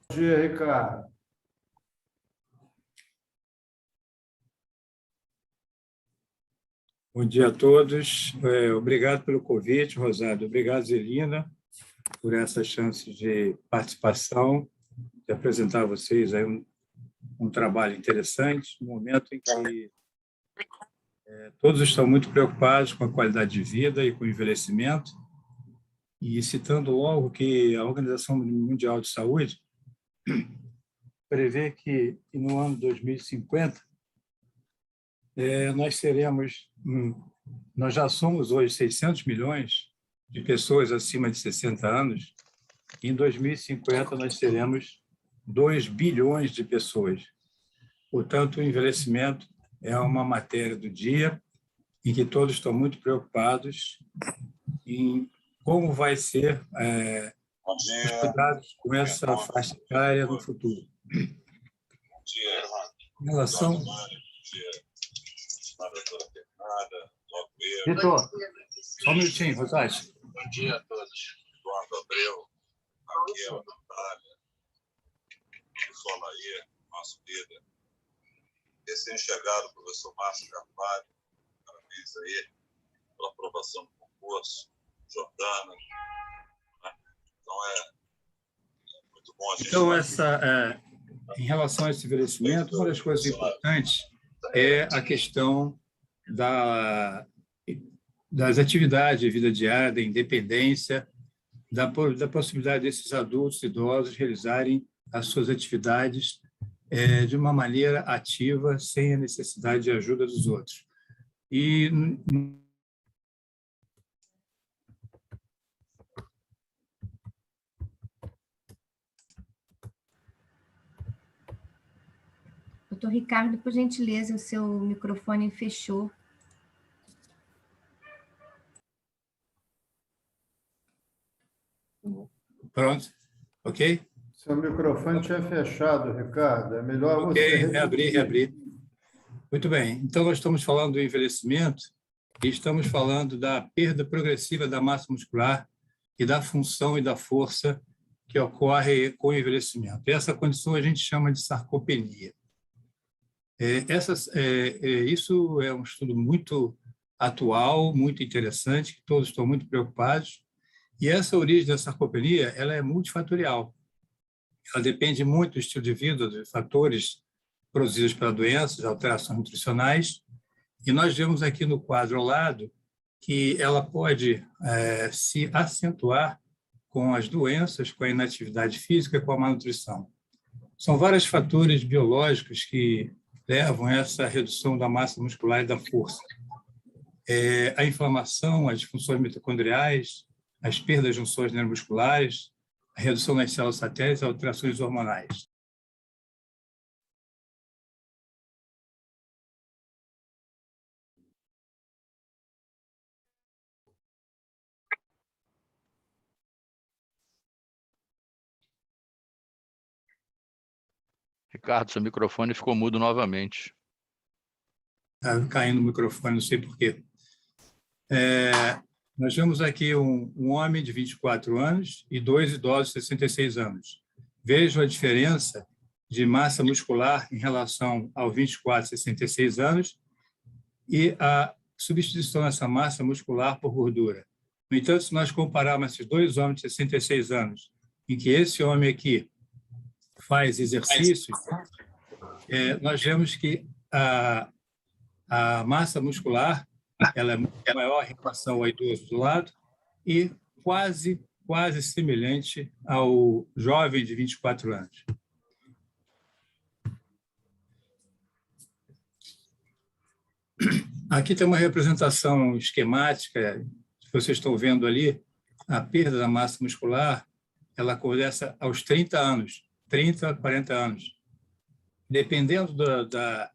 Bom dia, Ricardo. Bom dia a todos. Obrigado pelo convite, Rosário. Obrigado, Zelina, por essa chance de participação, de apresentar a vocês aí um trabalho interessante, no momento em que todos estão muito preocupados com a qualidade de vida e com o envelhecimento, e citando algo que a Organização Mundial de Saúde prevê que no ano 2050 nós já somos hoje 600 milhões de pessoas acima de 60 anos, e em 2050 nós seremos 2 bilhões de pessoas. Portanto, o envelhecimento é uma matéria do dia em que todos estão muito preocupados em como vai ser os cuidados com essa faixa etária no futuro. Em relação... Vitor, só um minutinho, Rosário. Bom dia a todos. Eduardo Abreu, aqui é o Natália, o Solaí, nosso líder. Recém-chegado, professor Márcio Carvalho, parabéns aí pela aprovação do concurso, Jordana. Então, é muito bom a gente... Então, em relação a esse envelhecimento, uma das coisas importantes é a questão das atividades de vida diária, da independência, da possibilidade desses adultos idosos realizarem as suas atividades de uma maneira ativa, sem a necessidade de ajuda dos outros. E Doutor Ricardo, por gentileza, o seu microfone fechou. Pronto, ok? Seu microfone tinha fechado, Ricardo. É melhor você... reabrir. Muito bem. Então, nós estamos falando do envelhecimento e estamos falando da perda progressiva da massa muscular e da função e da força que ocorre com o envelhecimento. Essa condição a gente chama de sarcopenia. Isso é um estudo muito atual, muito interessante, que todos estão muito preocupados. E essa origem da sarcopenia ela é multifatorial. Ela depende muito do estilo de vida, dos fatores produzidos pela doença, de alterações nutricionais. E nós vemos aqui no quadro ao lado que ela pode se acentuar com as doenças, com a inatividade física, com a má nutrição. São vários fatores biológicos que levam a essa redução da massa muscular e da força. A inflamação, as disfunções mitocondriais, as perdas de junções neuromusculares, a redução das células satélites e alterações hormonais. Ricardo, seu microfone ficou mudo novamente. Está caindo o microfone, não sei por quê. Nós vemos aqui um homem de 24 anos e 2 idosos de 66 anos. Vejam a diferença de massa muscular em relação ao 24 e 66 anos e a substituição dessa massa muscular por gordura. No entanto, se nós compararmos esses dois homens de 66 anos, em que esse homem aqui faz exercício, nós vemos que a massa muscular ela é maior em relação ao idoso do lado e quase semelhante ao jovem de 24 anos. Aqui tem uma representação esquemática, que vocês estão vendo ali, a perda da massa muscular, ela acontece aos 30 anos, 30 a 40 anos. Dependendo da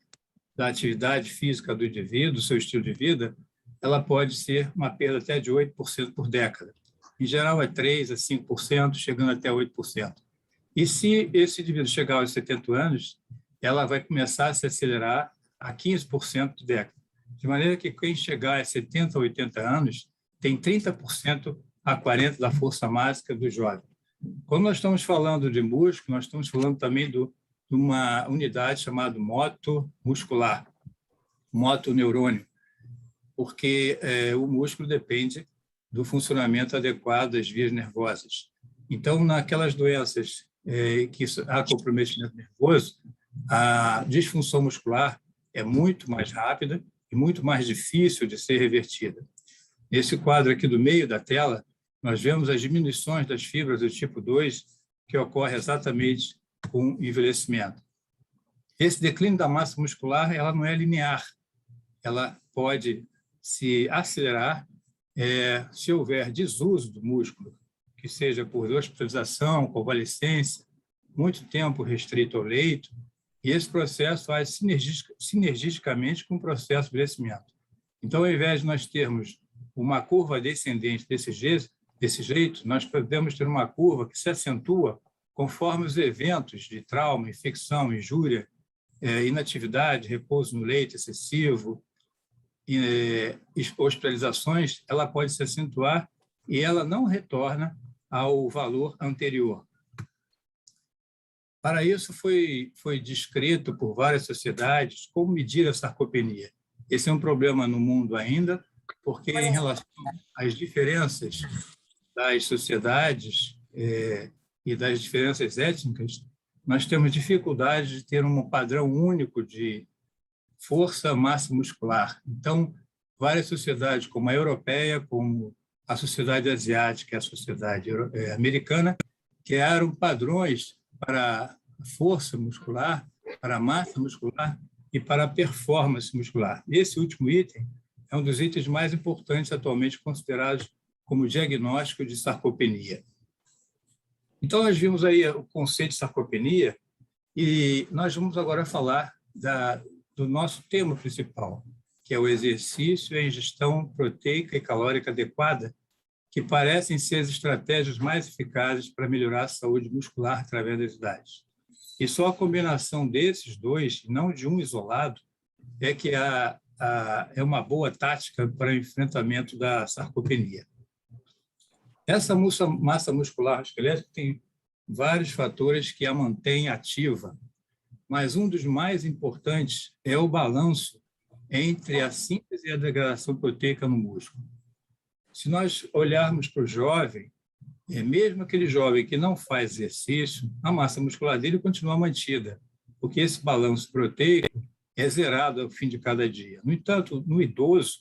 atividade física do indivíduo, do seu estilo de vida, ela pode ser uma perda até de 8% por década. Em geral, é 3% a 5%, chegando até 8%. E se esse indivíduo chegar aos 70 anos, ela vai começar a se acelerar a 15% por década. De maneira que quem chegar a 70 a 80 anos tem 30% a 40% da força máxima do jovem. Quando nós estamos falando de músculo, nós estamos falando também de uma unidade chamada moto muscular, motoneurônio, porque o músculo depende do funcionamento adequado das vias nervosas. Então, naquelas doenças que há comprometimento nervoso, a disfunção muscular é muito mais rápida e muito mais difícil de ser revertida. Nesse quadro aqui do meio da tela, nós vemos as diminuições das fibras do tipo 2, que ocorre exatamente com o envelhecimento. Esse declínio da massa muscular, ela não é linear, ela pode se acelerar se houver desuso do músculo, que seja por hospitalização, convalescência, muito tempo restrito ao leito, e esse processo faz sinergisticamente com o processo de envelhecimento. Então, ao invés de nós termos uma curva descendente desse jeito, nós podemos ter uma curva que se acentua conforme os eventos de trauma, infecção, injúria, inatividade, repouso no leito excessivo, hospitalizações, ela pode se acentuar e ela não retorna ao valor anterior. Para isso, foi descrito por várias sociedades como medir a sarcopenia. Esse é um problema no mundo ainda, porque em relação às diferenças das sociedades e das diferenças étnicas, nós temos dificuldade de ter um padrão único de força, massa muscular. Então, várias sociedades, como a europeia, como a sociedade asiática e a sociedade americana, criaram padrões para força muscular, para massa muscular e para performance muscular. Esse último item é um dos itens mais importantes atualmente considerados como diagnóstico de sarcopenia. Então, nós vimos aí o conceito de sarcopenia e nós vamos agora falar do nosso tema principal, que é o exercício e a ingestão proteica e calórica adequada, que parecem ser as estratégias mais eficazes para melhorar a saúde muscular através das idades. E só a combinação desses dois, não de um isolado, é que é uma boa tática para o enfrentamento da sarcopenia. Essa massa muscular esquelética tem vários fatores que a mantêm ativa, mas um dos mais importantes é o balanço entre a síntese e a degradação proteica no músculo. Se nós olharmos para o jovem, mesmo aquele jovem que não faz exercício, a massa muscular dele continua mantida, porque esse balanço proteico é zerado ao fim de cada dia. No entanto, no idoso,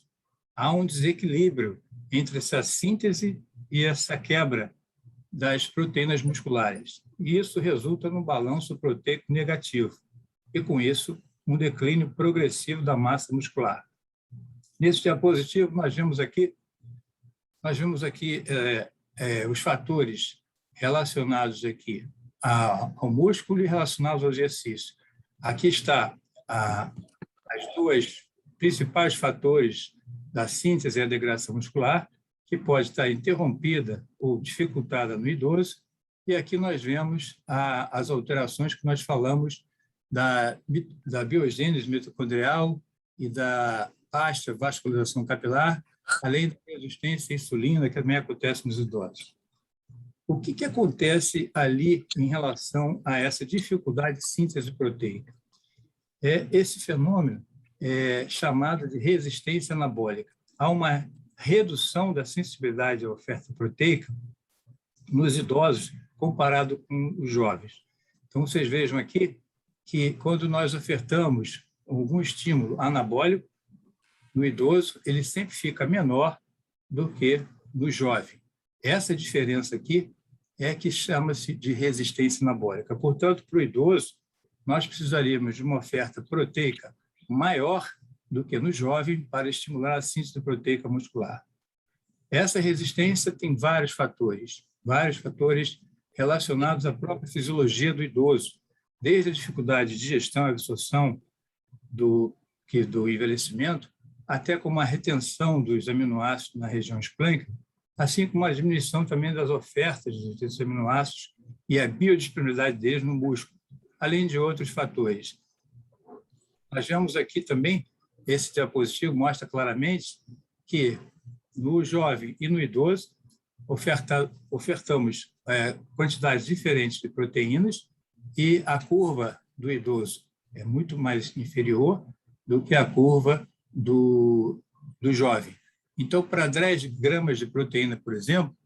há um desequilíbrio entre essa síntese e essa quebra das proteínas musculares. E isso resulta num balanço proteico negativo. E, com isso, um declínio progressivo da massa muscular. Nesse diapositivo, nós vemos aqui os fatores relacionados aqui ao músculo e relacionados ao exercício. Aqui está as duas principais fatores da síntese e a degradação muscular, que pode estar interrompida ou dificultada no idoso, e aqui nós vemos as alterações que nós falamos da biogênese mitocondrial e da baixa vascularização capilar, além da resistência à insulina, que também acontece nos idosos. O que acontece ali em relação a essa dificuldade de síntese proteica? Esse fenômeno é chamado de resistência anabólica. Há uma redução da sensibilidade à oferta proteica nos idosos comparado com os jovens. Então, vocês vejam aqui que quando nós ofertamos algum estímulo anabólico, no idoso, ele sempre fica menor do que no jovem. Essa diferença aqui é que chama-se de resistência anabólica. Portanto, para o idoso, nós precisaríamos de uma oferta proteica maior do que no jovem para estimular a síntese proteica muscular. Essa resistência tem vários fatores relacionados à própria fisiologia do idoso, desde a dificuldade de digestão e absorção do envelhecimento, até como a retenção dos aminoácidos na região esplênica, assim como a diminuição também das ofertas desses aminoácidos e a biodisponibilidade deles no músculo, além de outros fatores. Nós vemos aqui também, esse diapositivo mostra claramente que no jovem e no idoso ofertamos quantidades diferentes de proteínas e a curva do idoso é muito mais inferior do que a curva do jovem. Então, para 10 gramas de proteína, por exemplo,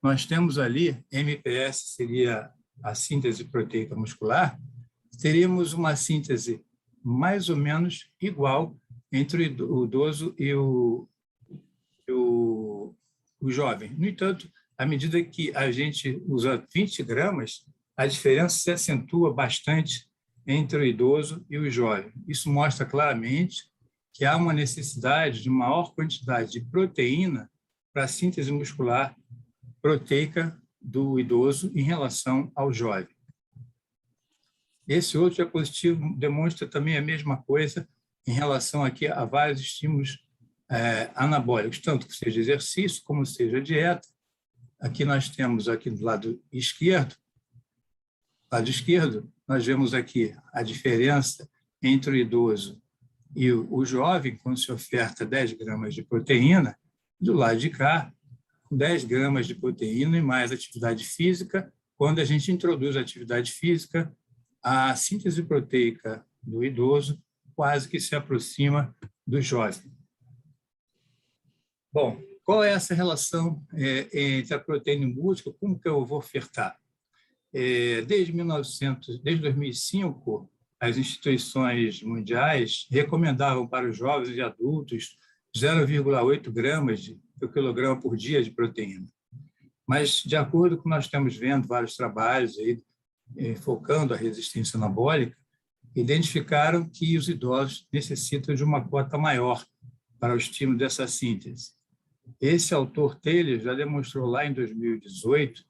nós temos ali, MPS seria a síntese proteica muscular, teríamos uma síntese mais ou menos igual entre o idoso e o jovem. No entanto, à medida que a gente usa 20 gramas, a diferença se acentua bastante entre o idoso e o jovem. Isso mostra claramente que há uma necessidade de maior quantidade de proteína para a síntese muscular proteica do idoso em relação ao jovem. Esse outro diapositivo demonstra também a mesma coisa em relação aqui a vários estímulos anabólicos, tanto que seja exercício como seja dieta. Aqui nós temos aqui do lado esquerdo, nós vemos aqui a diferença entre o idoso e o jovem, quando se oferta 10 gramas de proteína, do lado de cá, 10 gramas de proteína e mais atividade física. Quando a gente introduz a atividade física, a síntese proteica do idoso quase que se aproxima do jovem. Bom, qual é essa relação entre a proteína e o músculo? Como que eu vou ofertar? Desde 2005, as instituições mundiais recomendavam para os jovens e adultos 0,8 gramas por quilograma por dia de proteína. Mas, de acordo com nós estamos vendo vários trabalhos aí, focando a resistência anabólica, identificaram que os idosos necessitam de uma cota maior para o estímulo dessa síntese. Esse autor Taylor já demonstrou lá em 2018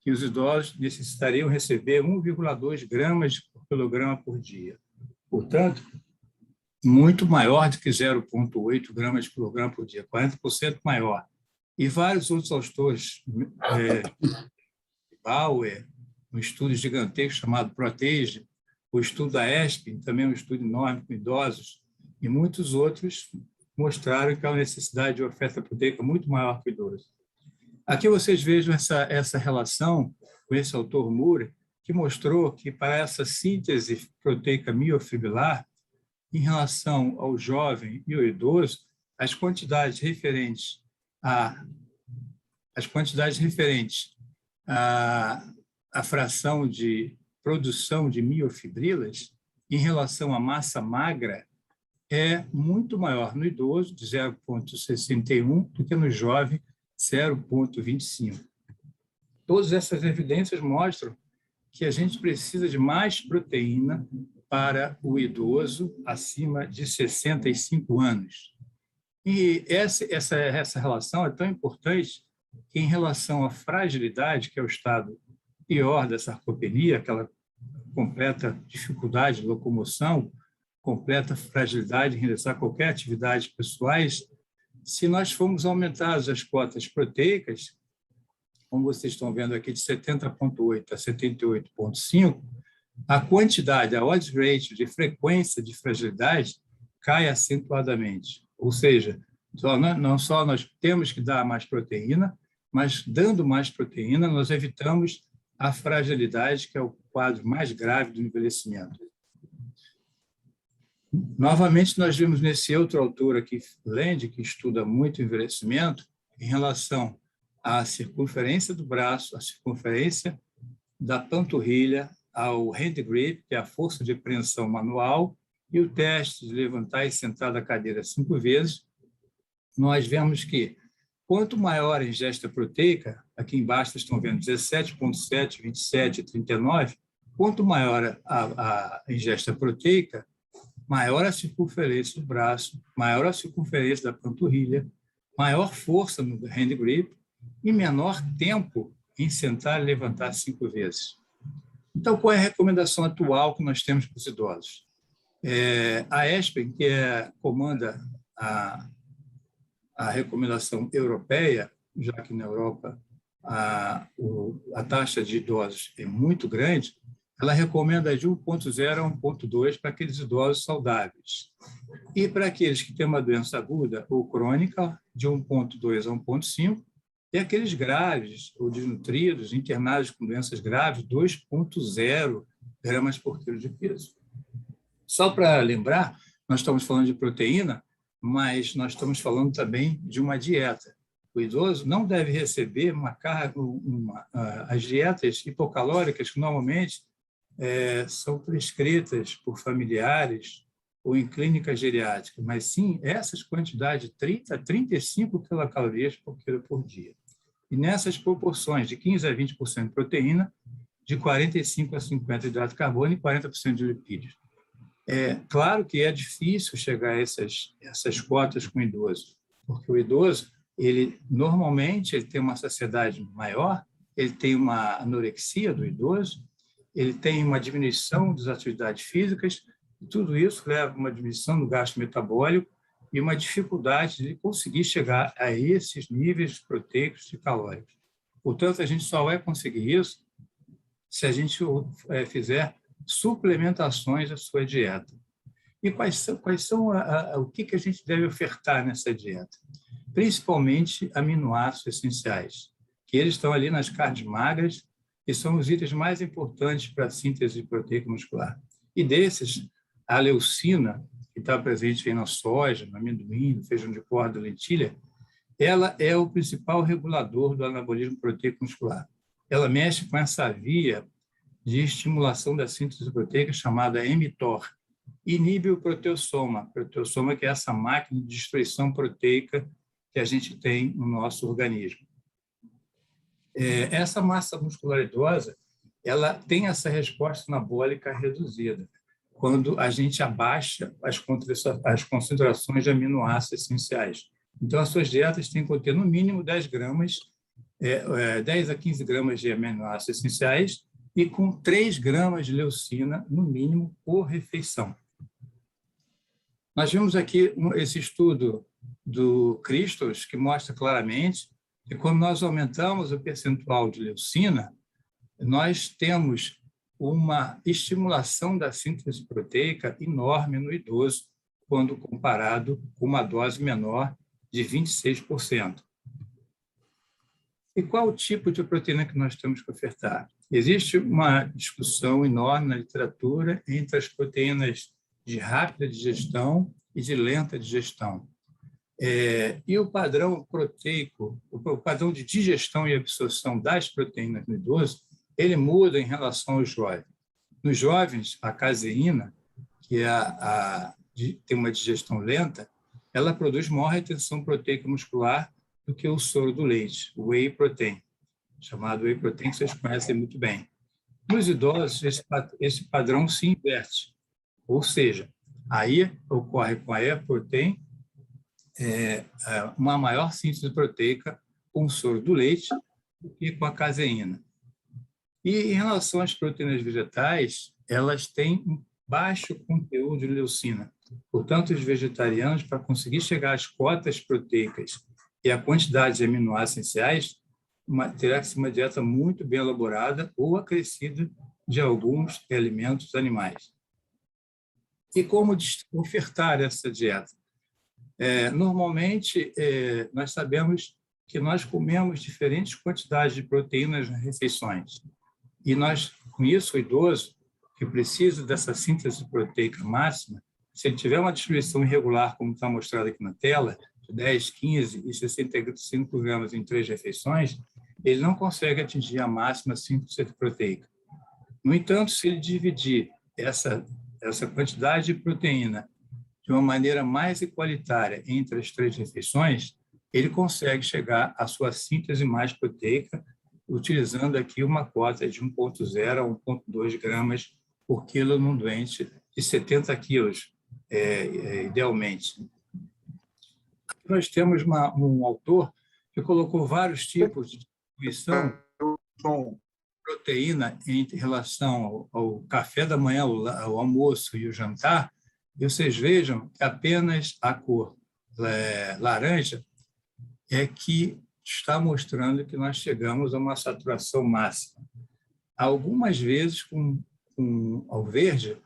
que os idosos necessitariam receber 1,2 gramas por quilograma por dia. Portanto, muito maior do que 0,8 gramas por quilograma por dia, 40% maior. E vários outros autores, Bauer, um estudo gigantesco chamado Protege, o estudo da ESPEN, também um estudo enorme com idosos, e muitos outros mostraram que há uma necessidade de oferta proteica muito maior que o idoso. Aqui vocês vejam essa relação com esse autor Moore, que mostrou que para essa síntese proteica miofibrilar, em relação ao jovem e ao idoso, as quantidades referentes à fração de produção de miofibrilas em relação à massa magra é muito maior no idoso, de 0,61, do que no jovem, 0,25. Todas essas evidências mostram que a gente precisa de mais proteína para o idoso acima de 65 anos. E essa relação é tão importante que, em relação à fragilidade, que é o estado pior da sarcopenia, aquela completa dificuldade de locomoção, completa fragilidade em realizar qualquer atividade pessoais, se nós formos aumentar as cotas proteicas, como vocês estão vendo aqui, de 70,8 a 78,5, a quantidade, a odds ratio de frequência de fragilidade cai acentuadamente. Ou seja, não só nós temos que dar mais proteína, mas dando mais proteína, nós evitamos a fragilidade, que é o quadro mais grave do envelhecimento. Novamente, nós vimos nesse outro autor aqui, Land, que estuda muito o envelhecimento, em relação à circunferência do braço, à circunferência da panturrilha, ao hand grip, que é a força de preensão manual, e o teste de levantar e sentar da cadeira 5 vezes, nós vemos que quanto maior a ingesta proteica, aqui embaixo vocês estão vendo 17,7, 27, 39, quanto maior a ingesta proteica, maior a circunferência do braço, maior a circunferência da panturrilha, maior força no hand grip e menor tempo em sentar e levantar 5 vezes. Então, qual é a recomendação atual que nós temos para os idosos? A ESPEN, que comanda a recomendação europeia, já que na Europa a taxa de idosos é muito grande, ela recomenda de 1,0 a 1,2 para aqueles idosos saudáveis. E para aqueles que têm uma doença aguda ou crônica, de 1,2 a 1,5, E aqueles graves ou desnutridos, internados com doenças graves, 2,0 gramas por quilo de peso. Só para lembrar, nós estamos falando de proteína, mas nós estamos falando também de uma dieta. O idoso não deve receber uma carga, as dietas hipocalóricas que normalmente são prescritas por familiares ou em clínicas geriátricas, mas sim essas quantidades de 30 a 35 quilocalorias por quilo por dia. E nessas proporções de 15 a 20% de proteína, de 45 a 50% de hidrato de carbono e 40% de lipídios. É claro que é difícil chegar a essas cotas com o idoso, porque o idoso, normalmente ele tem uma saciedade maior, ele tem uma anorexia do idoso, ele tem uma diminuição das atividades físicas, e tudo isso leva a uma diminuição do gasto metabólico e uma dificuldade de conseguir chegar a esses níveis proteicos e calóricos. Portanto, a gente só vai conseguir isso se a gente fizer suplementações à sua dieta. E o que a gente deve ofertar nessa dieta? Principalmente aminoácidos essenciais, que eles estão ali nas carnes magras e são os itens mais importantes para a síntese proteica muscular. E desses, a leucina, que está presente aí na soja, no amendoim, no feijão de corda, lentilha, ela é o principal regulador do anabolismo proteico muscular. Ela mexe com essa via de estimulação da síntese proteica chamada mTOR. Inibe o proteossoma que é essa máquina de destruição proteica que a gente tem no nosso organismo. Essa massa muscular idosa, ela tem essa resposta anabólica reduzida, quando a gente abaixa as concentrações de aminoácidos essenciais. Então, as suas dietas têm que conter, no mínimo, 10 a 15 gramas de aminoácidos essenciais e com 3 gramas de leucina, no mínimo, por refeição. Nós vimos aqui esse estudo do Christos, que mostra claramente que quando nós aumentamos o percentual de leucina, nós temos uma estimulação da síntese proteica enorme no idoso, quando comparado com uma dose menor de 26%. E qual o tipo de proteína que nós temos que ofertar? Existe uma discussão enorme na literatura entre as proteínas de rápida digestão e de lenta digestão. E o padrão proteico, o padrão de digestão e absorção das proteínas no idoso, ele muda em relação aos jovens. Nos jovens, a caseína, que tem uma digestão lenta, ela produz maior retenção proteica muscular do que o soro do leite, o whey protein, chamado whey protein, que vocês conhecem muito bem. Nos idosos, esse padrão se inverte, ou seja, aí ocorre com a whey protein uma maior síntese proteica com o soro do leite do que com a caseína. E em relação às proteínas vegetais, elas têm um baixo conteúdo de leucina. Portanto, os vegetarianos, para conseguir chegar às cotas proteicas e à quantidade de aminoácidos essenciais, terá que ser uma dieta muito bem elaborada ou acrescida de alguns alimentos animais. E como ofertar essa dieta? Normalmente, nós sabemos que nós comemos diferentes quantidades de proteínas nas refeições. E nós, com isso, o idoso, que precisa dessa síntese proteica máxima, se ele tiver uma distribuição irregular, como está mostrado aqui na tela, de 10, 15 e 65 gramas em 3 refeições, ele não consegue atingir a máxima síntese proteica. No entanto, se ele dividir essa quantidade de proteína de uma maneira mais igualitária entre as 3 refeições, ele consegue chegar à sua síntese mais proteica, utilizando aqui uma cota de 1,0 a 1,2 gramas por quilo num doente de 70 quilos, idealmente. Aqui nós temos um autor que colocou vários tipos de distribuição de proteína em relação ao café da manhã, ao almoço e o jantar, e vocês vejam que apenas a cor laranja é que está mostrando que nós chegamos a uma saturação máxima. Algumas vezes ao verde,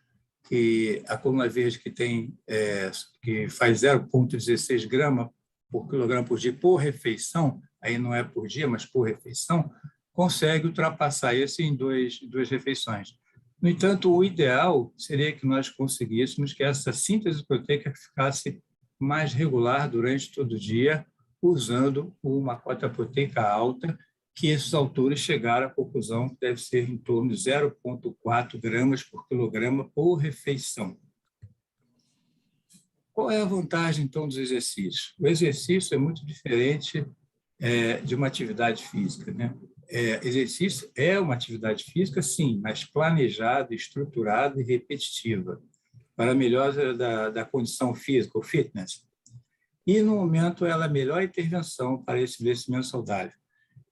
a coluna verde que faz 0,16 grama por quilograma por dia por refeição, aí não é por dia, mas por refeição, consegue ultrapassar esse em duas refeições. No entanto, o ideal seria que nós conseguíssemos que essa síntese proteica ficasse mais regular durante todo o dia, usando uma cota proteica alta, que esses autores chegaram à conclusão que deve ser em torno de 0,4 gramas por quilograma por refeição. Qual é a vantagem, então, dos exercícios? O exercício é muito diferente de uma atividade física, né? Exercício é uma atividade física, sim, mas planejada, estruturada e repetitiva, para a melhora da condição física, o fitness. E, no momento, ela é a melhor intervenção para esse envelhecimento saudável.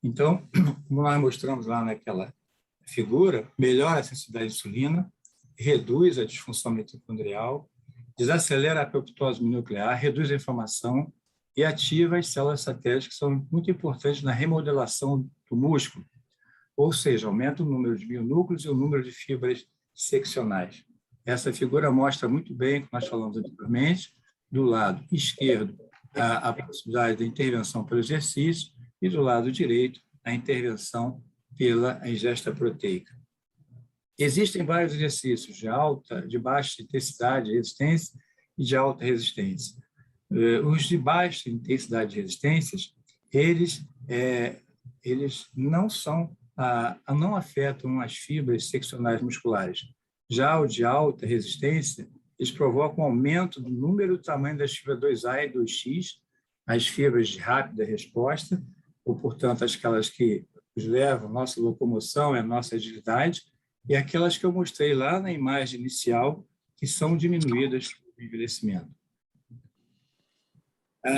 Então, como nós mostramos lá naquela figura, melhora a sensibilidade à insulina, reduz a disfunção mitocondrial, desacelera a apoptose nuclear, reduz a inflamação e ativa as células satélites, que são muito importantes na remodelação do músculo, ou seja, aumenta o número de mionúcleos e o número de fibras seccionais. Essa figura mostra muito bem o que nós falamos anteriormente. Do lado esquerdo, a possibilidade da intervenção pelo exercício e do lado direito, a intervenção pela ingesta proteica. Existem vários exercícios de baixa intensidade de resistência e de alta resistência. Os de baixa intensidade de resistências, eles não afetam as fibras seccionais musculares. Já o de alta resistência, eles provocam aumento do número e tamanho das fibras 2A e 2X, as fibras de rápida resposta, ou, portanto, aquelas que nos levam a nossa locomoção e a nossa agilidade, e aquelas que eu mostrei lá na imagem inicial, que são diminuídas pelo envelhecimento.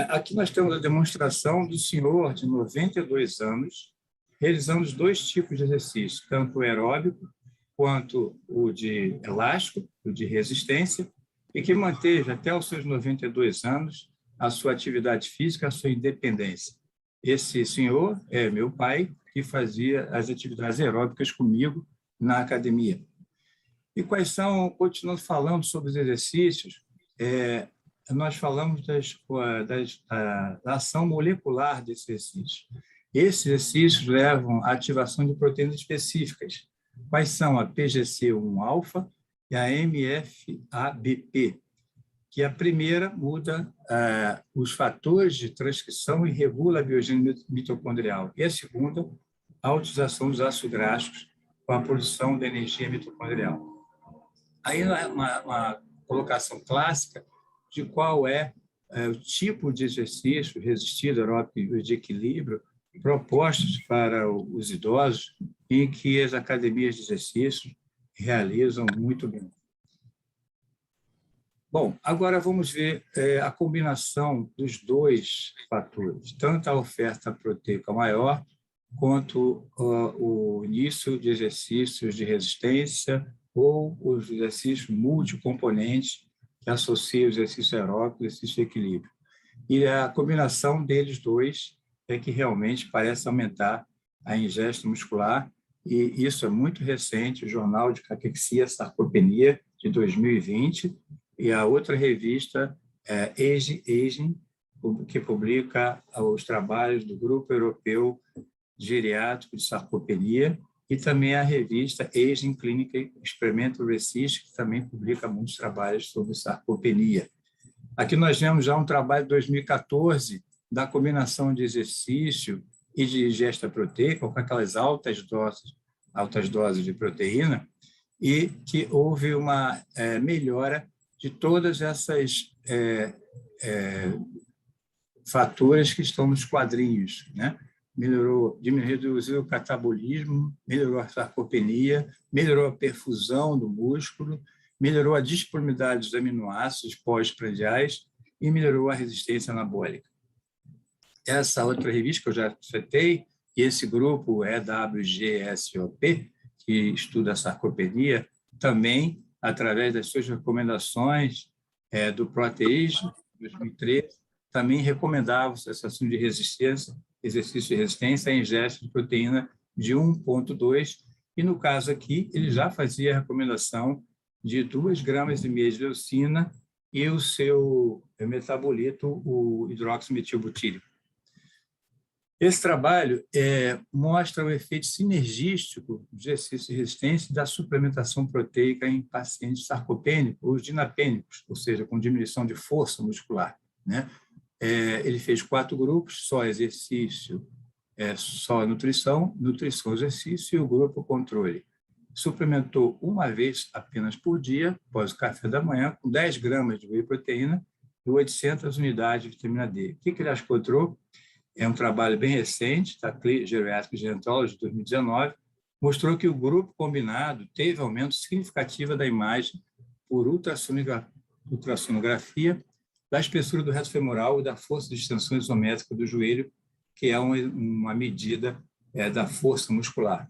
Aqui nós temos a demonstração do senhor de 92 anos, realizando os dois tipos de exercício, tanto o aeróbico quanto o de elástico, o de resistência, e que manteve até os seus 92 anos a sua atividade física, a sua independência. Esse senhor é meu pai, que fazia as atividades aeróbicas comigo na academia. E quais são, continuando falando sobre os exercícios, nós falamos da ação molecular desses exercícios. Esses exercícios levam à ativação de proteínas específicas. Quais são a PGC1-alfa e a MFABP? Que a primeira muda os fatores de transcrição e regula a biogênese mitocondrial. E a segunda, a utilização dos ácidos graxos com a produção de energia mitocondrial. Aí uma colocação clássica de qual é o tipo de exercício resistido, aeróbico e de equilíbrio propostos para os idosos e que as academias de exercício realizam muito bem. Bom, agora vamos ver a combinação dos dois fatores, tanto a oferta proteica maior quanto o início de exercícios de resistência ou os exercícios multicomponentes que associam o exercício aeróbico e o exercício de equilíbrio. E a combinação deles dois é que realmente parece aumentar a ingesta muscular, e isso é muito recente, o Jornal de Caquexia Sarcopenia, de 2020, e a outra revista é Aging, que publica os trabalhos do Grupo Europeu Geriátrico de Sarcopenia, e também a revista Aging Clinical Experimental Research, que também publica muitos trabalhos sobre sarcopenia. Aqui nós vemos já um trabalho de 2014 da combinação de exercício e de ingesta proteica, com aquelas altas doses de proteína, e que houve uma melhora de todas essas fatores que estão nos quadrinhos, né? Reduziu o catabolismo, melhorou a sarcopenia, melhorou a perfusão do músculo, melhorou a disponibilidade dos aminoácidos pós-prandiais e melhorou a resistência anabólica. Essa outra revista que eu já citei, e esse grupo EWGSOP, que estuda a sarcopenia, também, através das suas recomendações do ProteAge, 2013, também recomendava a associação de resistência, exercício de resistência à ingesta de proteína de 1,2, e no caso aqui, ele já fazia a recomendação de 2,5 gramas de leucina e o seu metabolito, o hidroximetilbutírico. Esse trabalho mostra o efeito sinergístico do exercício de resistência e da suplementação proteica em pacientes sarcopênicos ou dinapênicos, ou seja, com diminuição de força muscular, né? Ele fez 4 grupos, só exercício, só nutrição, exercício e o grupo controle. Suplementou uma vez apenas por dia, após o café da manhã, com 10 gramas de whey proteína e 800 unidades de vitamina D. O que ele encontrou? É um trabalho bem recente, da Geriatric Gerontology, de 2019, mostrou que o grupo combinado teve aumento significativo da imagem por ultrassonografia da espessura do reto femoral e da força de extensão isométrica do joelho, que é uma medida da força muscular.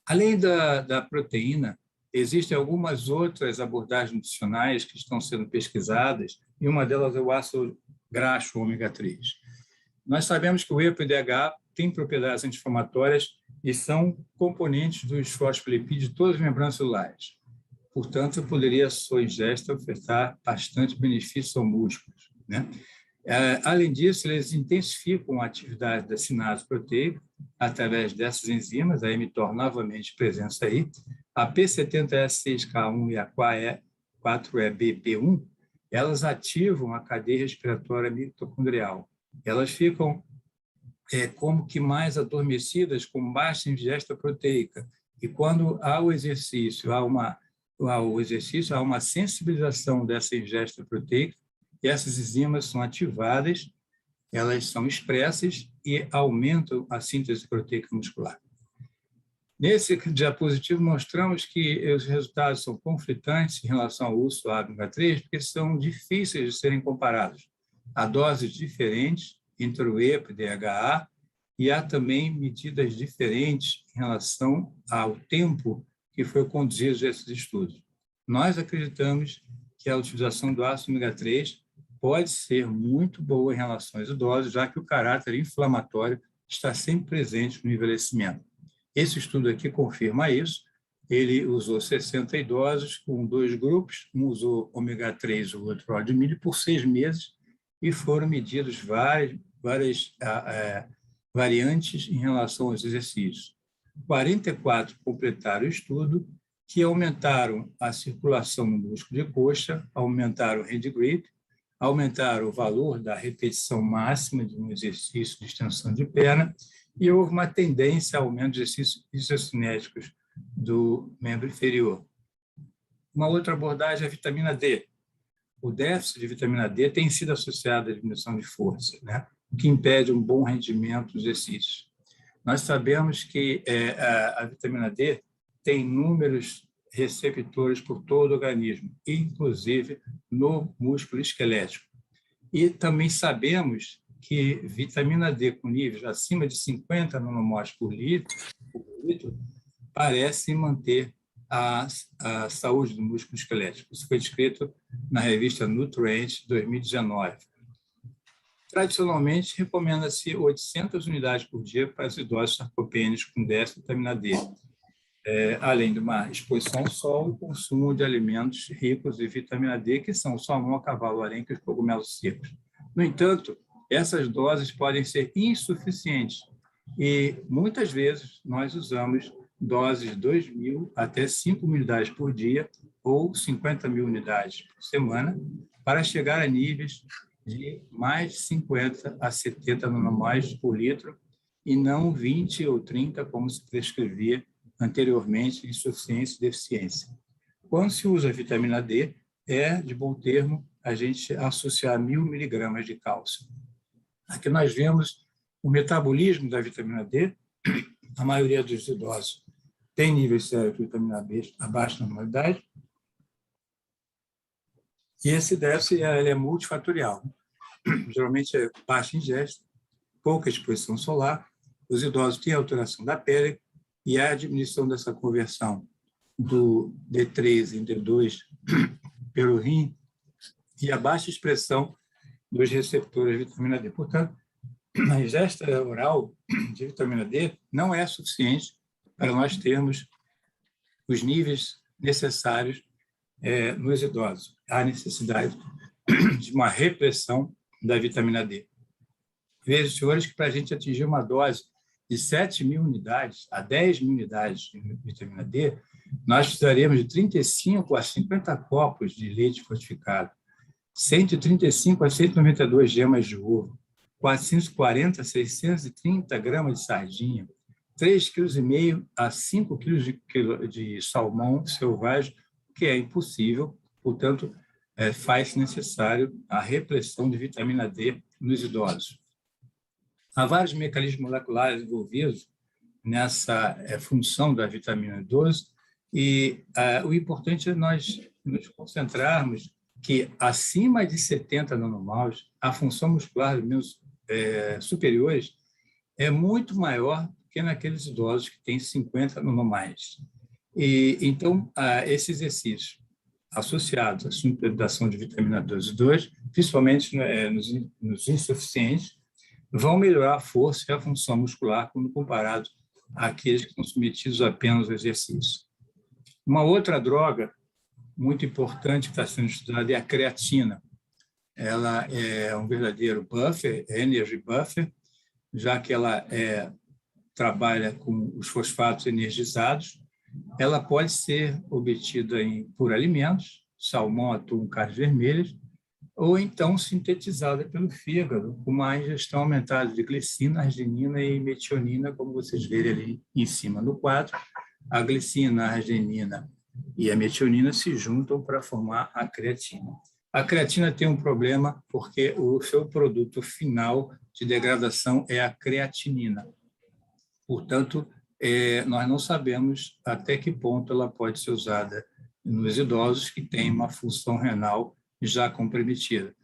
Além da proteína, existem algumas outras abordagens nutricionais que estão sendo pesquisadas, e uma delas é o ácido graxo ômega 3. Nós sabemos que o EPA e o DHA têm propriedades anti-inflamatórias e são componentes dos fosfolipídios de todas as membranas celulares. Portanto, poderia a sua ingesta ofertar bastante benefícios aos músculos, né? Além disso, eles intensificam a atividade da sinase proteica através dessas enzimas, aí me torna novamente presença aí, a P70S6K1 e a 4EBP1, elas ativam a cadeia respiratória mitocondrial. Elas ficam como que mais adormecidas com baixa ingesta proteica. E quando há o exercício, há uma sensibilização dessa ingesta proteica, e essas enzimas são ativadas, elas são expressas e aumentam a síntese proteica muscular. Nesse diapositivo, mostramos que os resultados são conflitantes em relação ao uso do ômega 3, porque são difíceis de serem comparados. Há doses diferentes entre o EPA e o DHA, e há também medidas diferentes em relação ao tempo que foi conduzido esses estudos. Nós acreditamos que a utilização do ácido ômega 3 pode ser muito boa em relação aos idosos, já que o caráter inflamatório está sempre presente no envelhecimento. Esse estudo aqui confirma isso. Ele usou 60 idosos com 2 grupos, um usou ômega 3, o outro óleo de milho, por 6 meses, e foram medidos várias variantes em relação aos exercícios. 44 completaram o estudo, que aumentaram a circulação no músculo de coxa, aumentaram o hand grip, aumentaram o valor da repetição máxima de um exercício de extensão de perna, e houve uma tendência ao aumento de exercícios isocinéticos do membro inferior. Uma outra abordagem é a vitamina D. O déficit de vitamina D tem sido associado à diminuição de força, né? O que impede um bom rendimento dos exercícios. Nós sabemos que a vitamina D tem inúmeros receptores por todo o organismo, inclusive no músculo esquelético. E também sabemos que vitamina D com níveis acima de 50 nanomóis por litro parece manter a saúde do músculo esquelético. Isso foi descrito na revista Nutrient 2019. Tradicionalmente, recomenda-se 800 unidades por dia para os idosos sarcopênicos com déficit de vitamina D, além de uma exposição ao sol e consumo de alimentos ricos em vitamina D, que são o salmão, a cavalo arenque e os cogumelos secos. No entanto, essas doses podem ser insuficientes e, muitas vezes, nós usamos doses de 2.000 até 5.000 unidades por dia ou 50.000 unidades por semana para chegar a níveis de mais de 50 a 70 nanomóis por litro e não 20 ou 30, como se prescrevia anteriormente em insuficiência e deficiência. Quando se usa a vitamina D, é de bom termo a gente associar 1.000 miligramas de cálcio. Aqui nós vemos o metabolismo da vitamina D. A maioria dos idosos tem níveis sérios de vitamina D abaixo da normalidade. E esse déficit é multifatorial. Geralmente é baixa ingesta, pouca exposição solar, os idosos têm alteração da pele e a diminuição dessa conversão do D3 em D2 pelo rim e a baixa expressão dos receptores de vitamina D. Portanto, a ingesta oral de vitamina D não é suficiente para nós termos os níveis necessários nos idosos. Há necessidade de uma repressão da vitamina D. Veja, senhores, que para a gente atingir uma dose de 7.000 unidades a 10.000 unidades de vitamina D, nós precisaríamos de 35 a 50 copos de leite fortificado, 135 a 192 gemas de ovo, 440 a 630 gramas de sardinha, 3,5 kg a 5 kg de salmão selvagem, que é impossível, portanto, faz necessário a repressão de vitamina D nos idosos. Há vários mecanismos moleculares envolvidos nessa função da vitamina 12 e o importante é nós nos concentrarmos que acima de 70 nanomols, a função muscular dos membros superiores é muito maior que naqueles idosos que têm 50 nanomais. E então, esse exercício associados à suplementação de vitamina 12, principalmente nos insuficientes, vão melhorar a força e a função muscular quando comparado àqueles que são submetidos apenas ao exercício. Uma outra droga muito importante que está sendo estudada é a creatina. Ela é um verdadeiro buffer, energy buffer, já que ela trabalha com os fosfatos energizados. Ela pode ser obtida por alimentos, salmão, atum, carnes vermelhas, ou então sintetizada pelo fígado, com uma ingestão aumentada de glicina, arginina e metionina, como vocês verem ali em cima no quadro. A glicina, a arginina e a metionina se juntam para formar a creatina. A creatina tem um problema porque o seu produto final de degradação é a creatinina. Portanto, nós não sabemos até que ponto ela pode ser usada nos idosos que têm uma função renal já comprometida.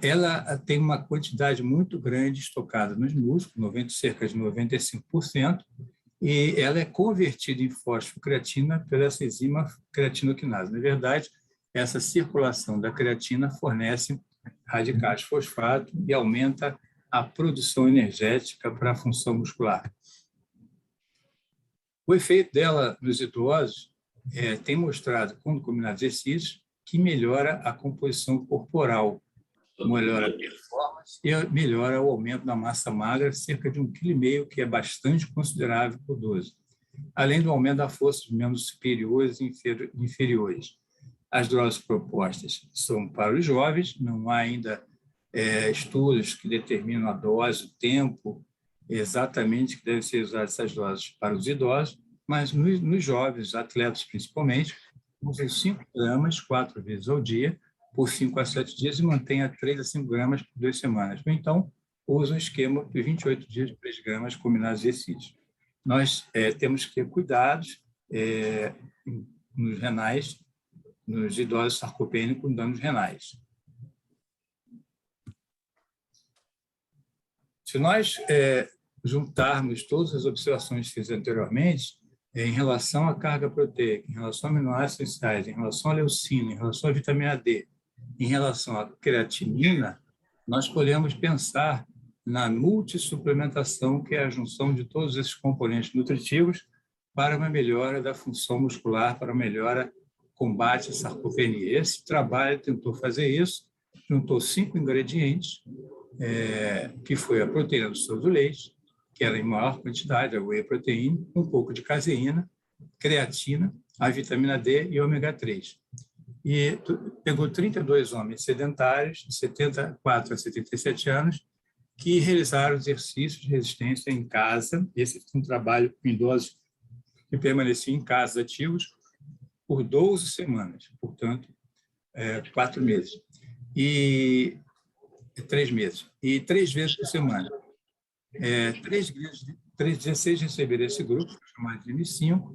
Ela tem uma quantidade muito grande estocada nos músculos, cerca de 95%, e ela é convertida em fosfocreatina pela essa enzima creatinoquinase. Na verdade, essa circulação da creatina fornece radicais fosfato e aumenta a produção energética para a função muscular. O efeito dela nos idosos tem mostrado, quando combinado exercícios, que melhora a composição corporal, melhora a performance e melhora o aumento da massa magra, cerca de 1,5 kg, que é bastante considerável para o idoso, além do aumento da força dos membros superiores e inferiores. As doses propostas são para os jovens, não há ainda estudos que determinam a dose, o tempo exatamente que devem ser usadas essas doses para os idosos, mas nos jovens, atletas principalmente, usem 5 gramas 4 vezes ao dia, por 5 a 7 dias, e mantenha 3 a 5 gramas por 2 semanas. Ou então, usa um esquema de 28 dias de 3 gramas combinados exercícios. Nós temos que ter cuidados nos renais, nos idosos sarcopênicos com danos renais. Se nós juntarmos todas as observações que fiz anteriormente, em relação à carga proteica, em relação a aminoácidos essenciais, em relação à leucina, em relação à vitamina D, em relação à creatinina, nós podemos pensar na multissuplementação, que é a junção de todos esses componentes nutritivos para uma melhora da função muscular, para uma melhora combate à sarcopenia. Esse trabalho tentou fazer isso, juntou 5 ingredientes, que foi a proteína do soro do leite, que era em maior quantidade, a whey protein, um pouco de caseína, creatina, a vitamina D e ômega 3. E pegou 32 homens sedentários, de 74 a 77 anos, que realizaram exercícios de resistência em casa. Esse foi um trabalho com idosos que permaneciam em casa ativos por 12 semanas, portanto, 4 meses. E 3 meses. E 3 vezes por semana. 16 receberam esse grupo, chamado de M5,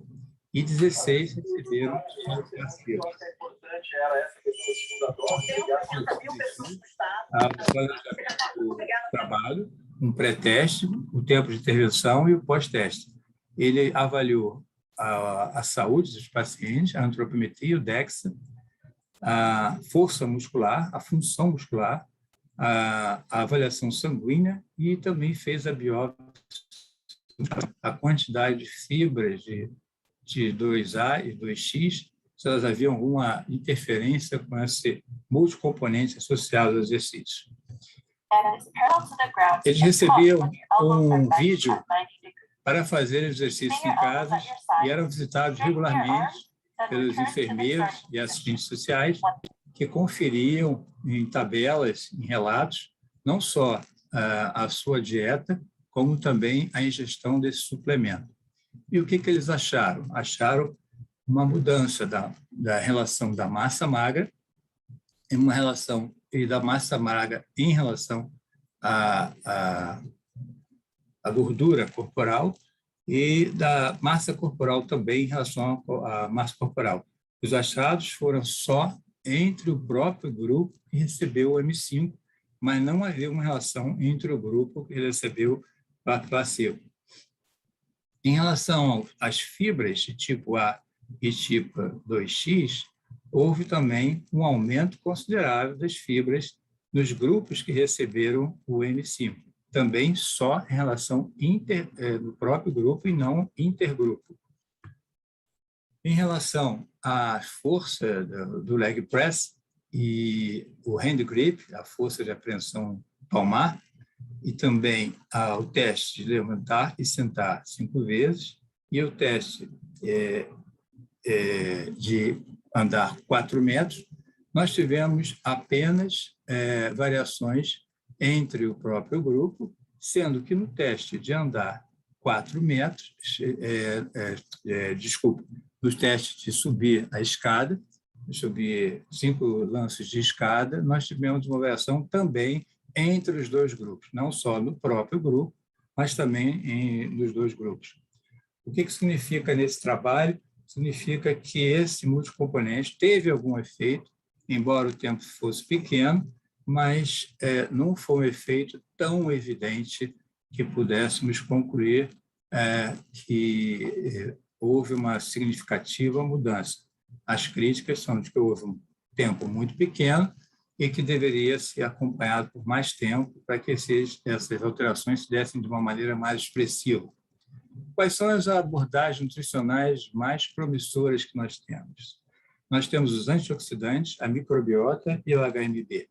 e 16 receberam o placebo. O planejamento do trabalho, um pré-teste, o tempo de intervenção e o pós-teste. Ele avaliou a saúde dos pacientes, a antropometria, o DEXA, a força muscular, a função muscular, a avaliação sanguínea e também fez a biópsia, a quantidade de fibras de 2A e 2X, se elas haviam alguma interferência com esse multicomponente associado ao exercício. Eles recebiam um vídeo para fazer exercícios em casa e eram visitados regularmente pelos enfermeiros e assistentes sociais que conferiam em tabelas, em relatos, não só a sua dieta, como também a ingestão desse suplemento. E o que eles acharam? Acharam uma mudança da relação da massa magra, uma relação e da massa magra em relação à gordura corporal e da massa corporal também em relação à massa corporal. Os achados foram só entre o próprio grupo que recebeu o M5, mas não havia uma relação entre o grupo que recebeu a placebo. Em relação às fibras de tipo A e tipo 2X, houve também um aumento considerável das fibras nos grupos que receberam o M5, também só em relação do próprio grupo e não intergrupo. Em relação à força do leg press e o hand grip, a força de apreensão palmar, e também ao teste de levantar e sentar 5 vezes, e o teste de andar 4 metros, nós tivemos apenas variações entre o próprio grupo, sendo que no teste de andar 4 metros, no teste de subir a escada, subir 5 lances de escada, nós tivemos uma variação também entre os dois grupos, não só no próprio grupo, mas também nos dois grupos. O que significa nesse trabalho? Significa que esse multicomponente teve algum efeito, embora o tempo fosse pequeno, mas não foi um efeito tão evidente que pudéssemos concluir que houve uma significativa mudança. As críticas são de que houve um tempo muito pequeno e que deveria ser acompanhado por mais tempo para que essas alterações se dessem de uma maneira mais expressiva. Quais são as abordagens nutricionais mais promissoras que nós temos? Nós temos os antioxidantes, a microbiota e o HMB.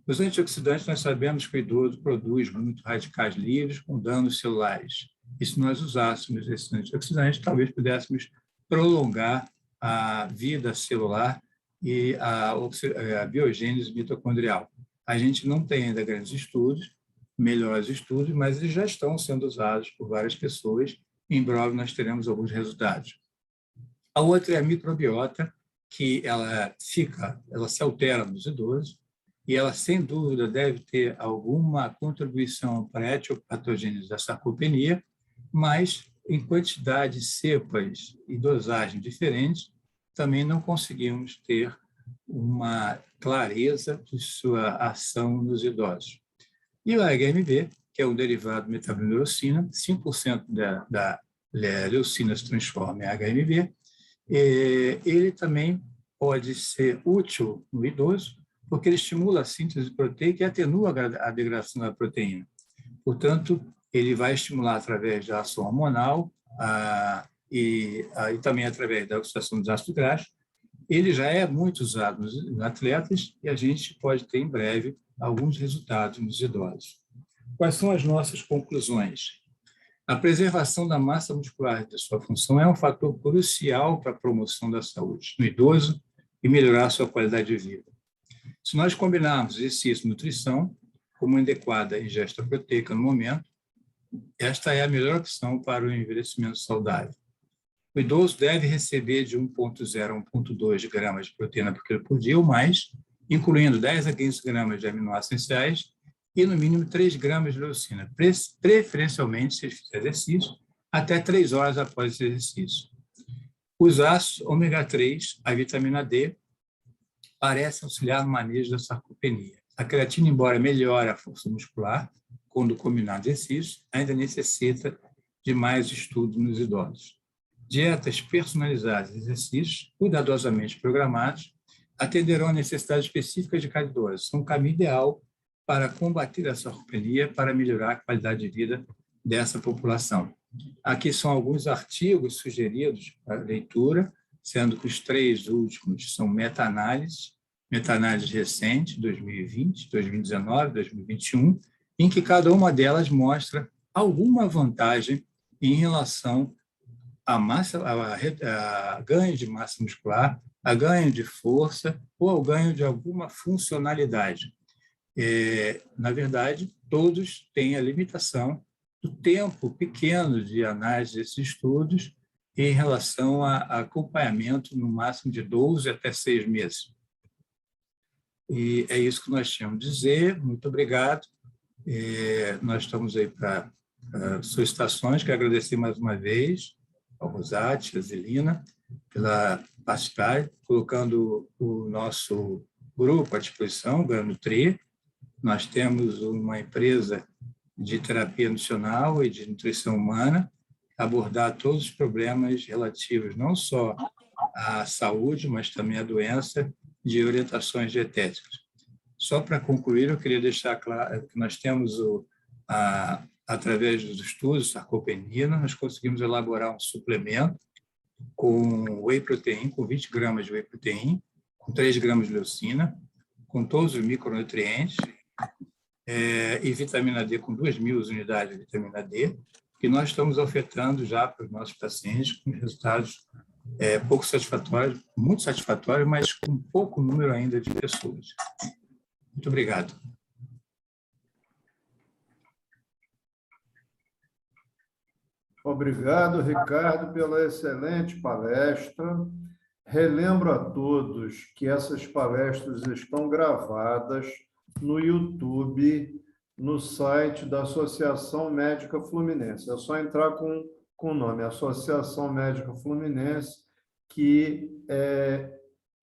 Os antioxidantes, nós sabemos que o idoso produz muitos radicais livres com danos celulares. E se nós usássemos esses antioxidantes, talvez pudéssemos prolongar a vida celular e a biogênese mitocondrial. A gente não tem ainda grandes estudos, melhores estudos, mas eles já estão sendo usados por várias pessoas. Em breve nós teremos alguns resultados. A outra é a microbiota, que ela se altera nos idosos e ela, sem dúvida, deve ter alguma contribuição para a etiopatogênese da sarcopenia, mas em quantidade, cepas e dosagem diferentes, também não conseguimos ter uma clareza de sua ação nos idosos. E o HMB, que é um derivado de metabolireucina, 5% da leucina se transforma em HMB, ele também pode ser útil no idoso, porque ele estimula a síntese proteica e atenua a degradação da proteína. Portanto, ele vai estimular através da ação hormonal e também através da oxidação dos ácidos graxos. Ele já é muito usado nos atletas e a gente pode ter em breve alguns resultados nos idosos. Quais são as nossas conclusões? A preservação da massa muscular e da sua função é um fator crucial para a promoção da saúde no idoso e melhorar a sua qualidade de vida. Se nós combinarmos exercício e nutrição, como uma adequada ingesta proteica no momento, esta é a melhor opção para o envelhecimento saudável. O idoso deve receber de 1,0 a 1,2 gramas de proteína por quilo por dia ou mais, incluindo 10 a 15 gramas de aminoácidos essenciais e, no mínimo, 3 gramas de leucina, preferencialmente, se ele fizer exercício, até 3 horas após esse exercício. Os ácidos ômega 3, a vitamina D, parecem auxiliar no manejo da sarcopenia. A creatina, embora melhore a força muscular, quando combinado exercício, ainda necessita de mais estudo nos idosos. Dietas personalizadas e exercícios cuidadosamente programados atenderão a necessidades específicas de cada idoso. São um caminho ideal para combater a sarcopenia, para melhorar a qualidade de vida dessa população. Aqui são alguns artigos sugeridos para leitura, sendo que os 3 últimos são meta-análises, meta-análise recente, 2020, 2019, 2021, em que cada uma delas mostra alguma vantagem em relação a ganho de massa muscular, a ganho de força ou ao ganho de alguma funcionalidade. Na verdade, todos têm a limitação do tempo pequeno de análise desses estudos em relação a acompanhamento no máximo de 12 até 6 meses. E é isso que nós tínhamos a dizer. Muito obrigado. Nós estamos aí para solicitações. Quero agradecer mais uma vez ao Rosati, a Zelina, pela participar, colocando o nosso grupo à disposição, o GanoNutri. Nós temos uma empresa de terapia nutricional e de nutrição humana, abordar todos os problemas relativos não só à saúde, mas também à doença, de orientações dietéticas. Só para concluir, eu queria deixar claro que nós temos, através dos estudos, sarcopenia, nós conseguimos elaborar um suplemento com whey protein, com 20 gramas de whey protein, com 3 gramas de leucina, com todos os micronutrientes, e vitamina D, com 2.000 unidades de vitamina D, que nós estamos ofertando já para os nossos pacientes com resultados pouco satisfatórios, muito satisfatórios, mas com pouco número ainda de pessoas. Muito obrigado. Obrigado, Ricardo, pela excelente palestra. Relembro a todos que essas palestras estão gravadas no YouTube, no site da Associação Médica Fluminense. É só entrar com o nome Associação Médica Fluminense, que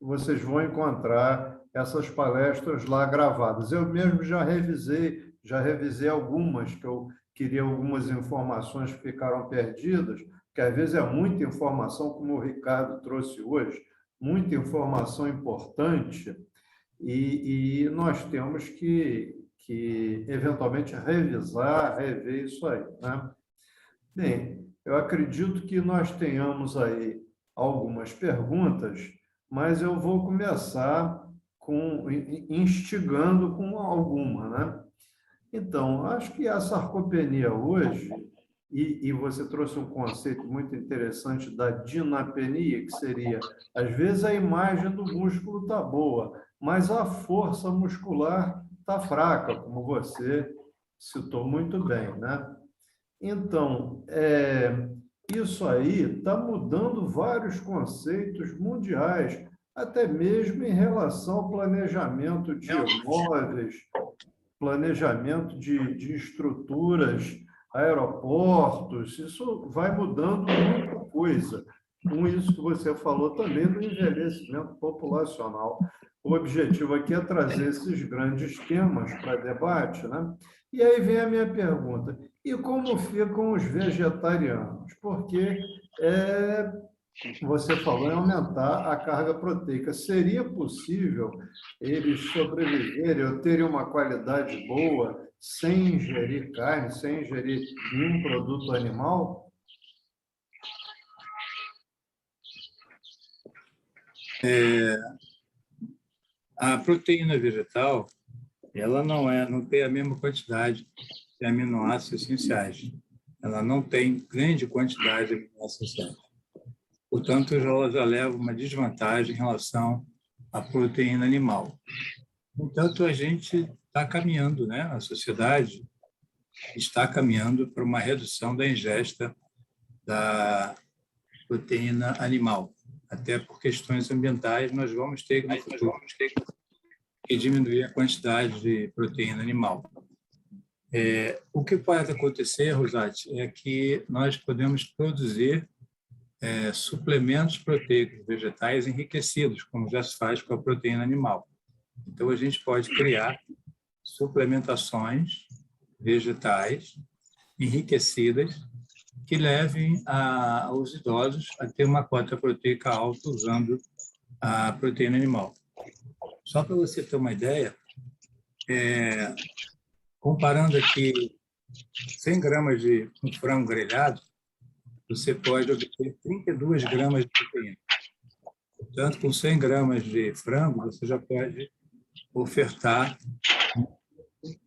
vocês vão encontrar essas palestras lá gravadas. Eu mesmo já revisei algumas, que eu queria algumas informações que ficaram perdidas, que às vezes é muita informação, como o Ricardo trouxe hoje, muita informação importante, e nós temos que eventualmente rever isso aí, né? Bem, eu acredito que nós tenhamos aí algumas perguntas, mas eu vou começar instigando com alguma, né? Então, acho que a sarcopenia hoje, e você trouxe um conceito muito interessante da dinapenia, que seria, às vezes a imagem do músculo está boa, mas a força muscular está fraca, como você citou muito bem, né? Então, isso aí está mudando vários conceitos mundiais, até mesmo em relação ao planejamento de imóveis, planejamento de estruturas, aeroportos. Isso vai mudando muita coisa. Com isso que você falou também do envelhecimento populacional. O objetivo aqui é trazer esses grandes temas para debate, né? E aí vem a minha pergunta: e como ficam os vegetarianos? Porque você falou em aumentar a carga proteica. Seria possível eles sobreviverem ou terem uma qualidade boa sem ingerir carne, sem ingerir nenhum produto animal? A proteína vegetal, ela não tem a mesma quantidade de aminoácidos essenciais. Ela não tem grande quantidade de aminoácidos essenciais. Portanto, ela já leva uma desvantagem em relação à proteína animal. Portanto, a gente está caminhando, né? A sociedade está caminhando para uma redução da ingesta da proteína animal. Até por questões ambientais, nós vamos ter no futuro que diminuir a quantidade de proteína animal. O que pode acontecer, Rosati, é que nós podemos produzir suplementos proteicos vegetais enriquecidos, como já se faz com a proteína animal. Então, a gente pode criar suplementações vegetais enriquecidas que levem os idosos a ter uma cota proteica alta usando a proteína animal. Só para você ter uma ideia, comparando aqui 100 gramas de um frango grelhado, você pode obter 32 gramas de proteína. Portanto, com 100 gramas de frango, você já pode ofertar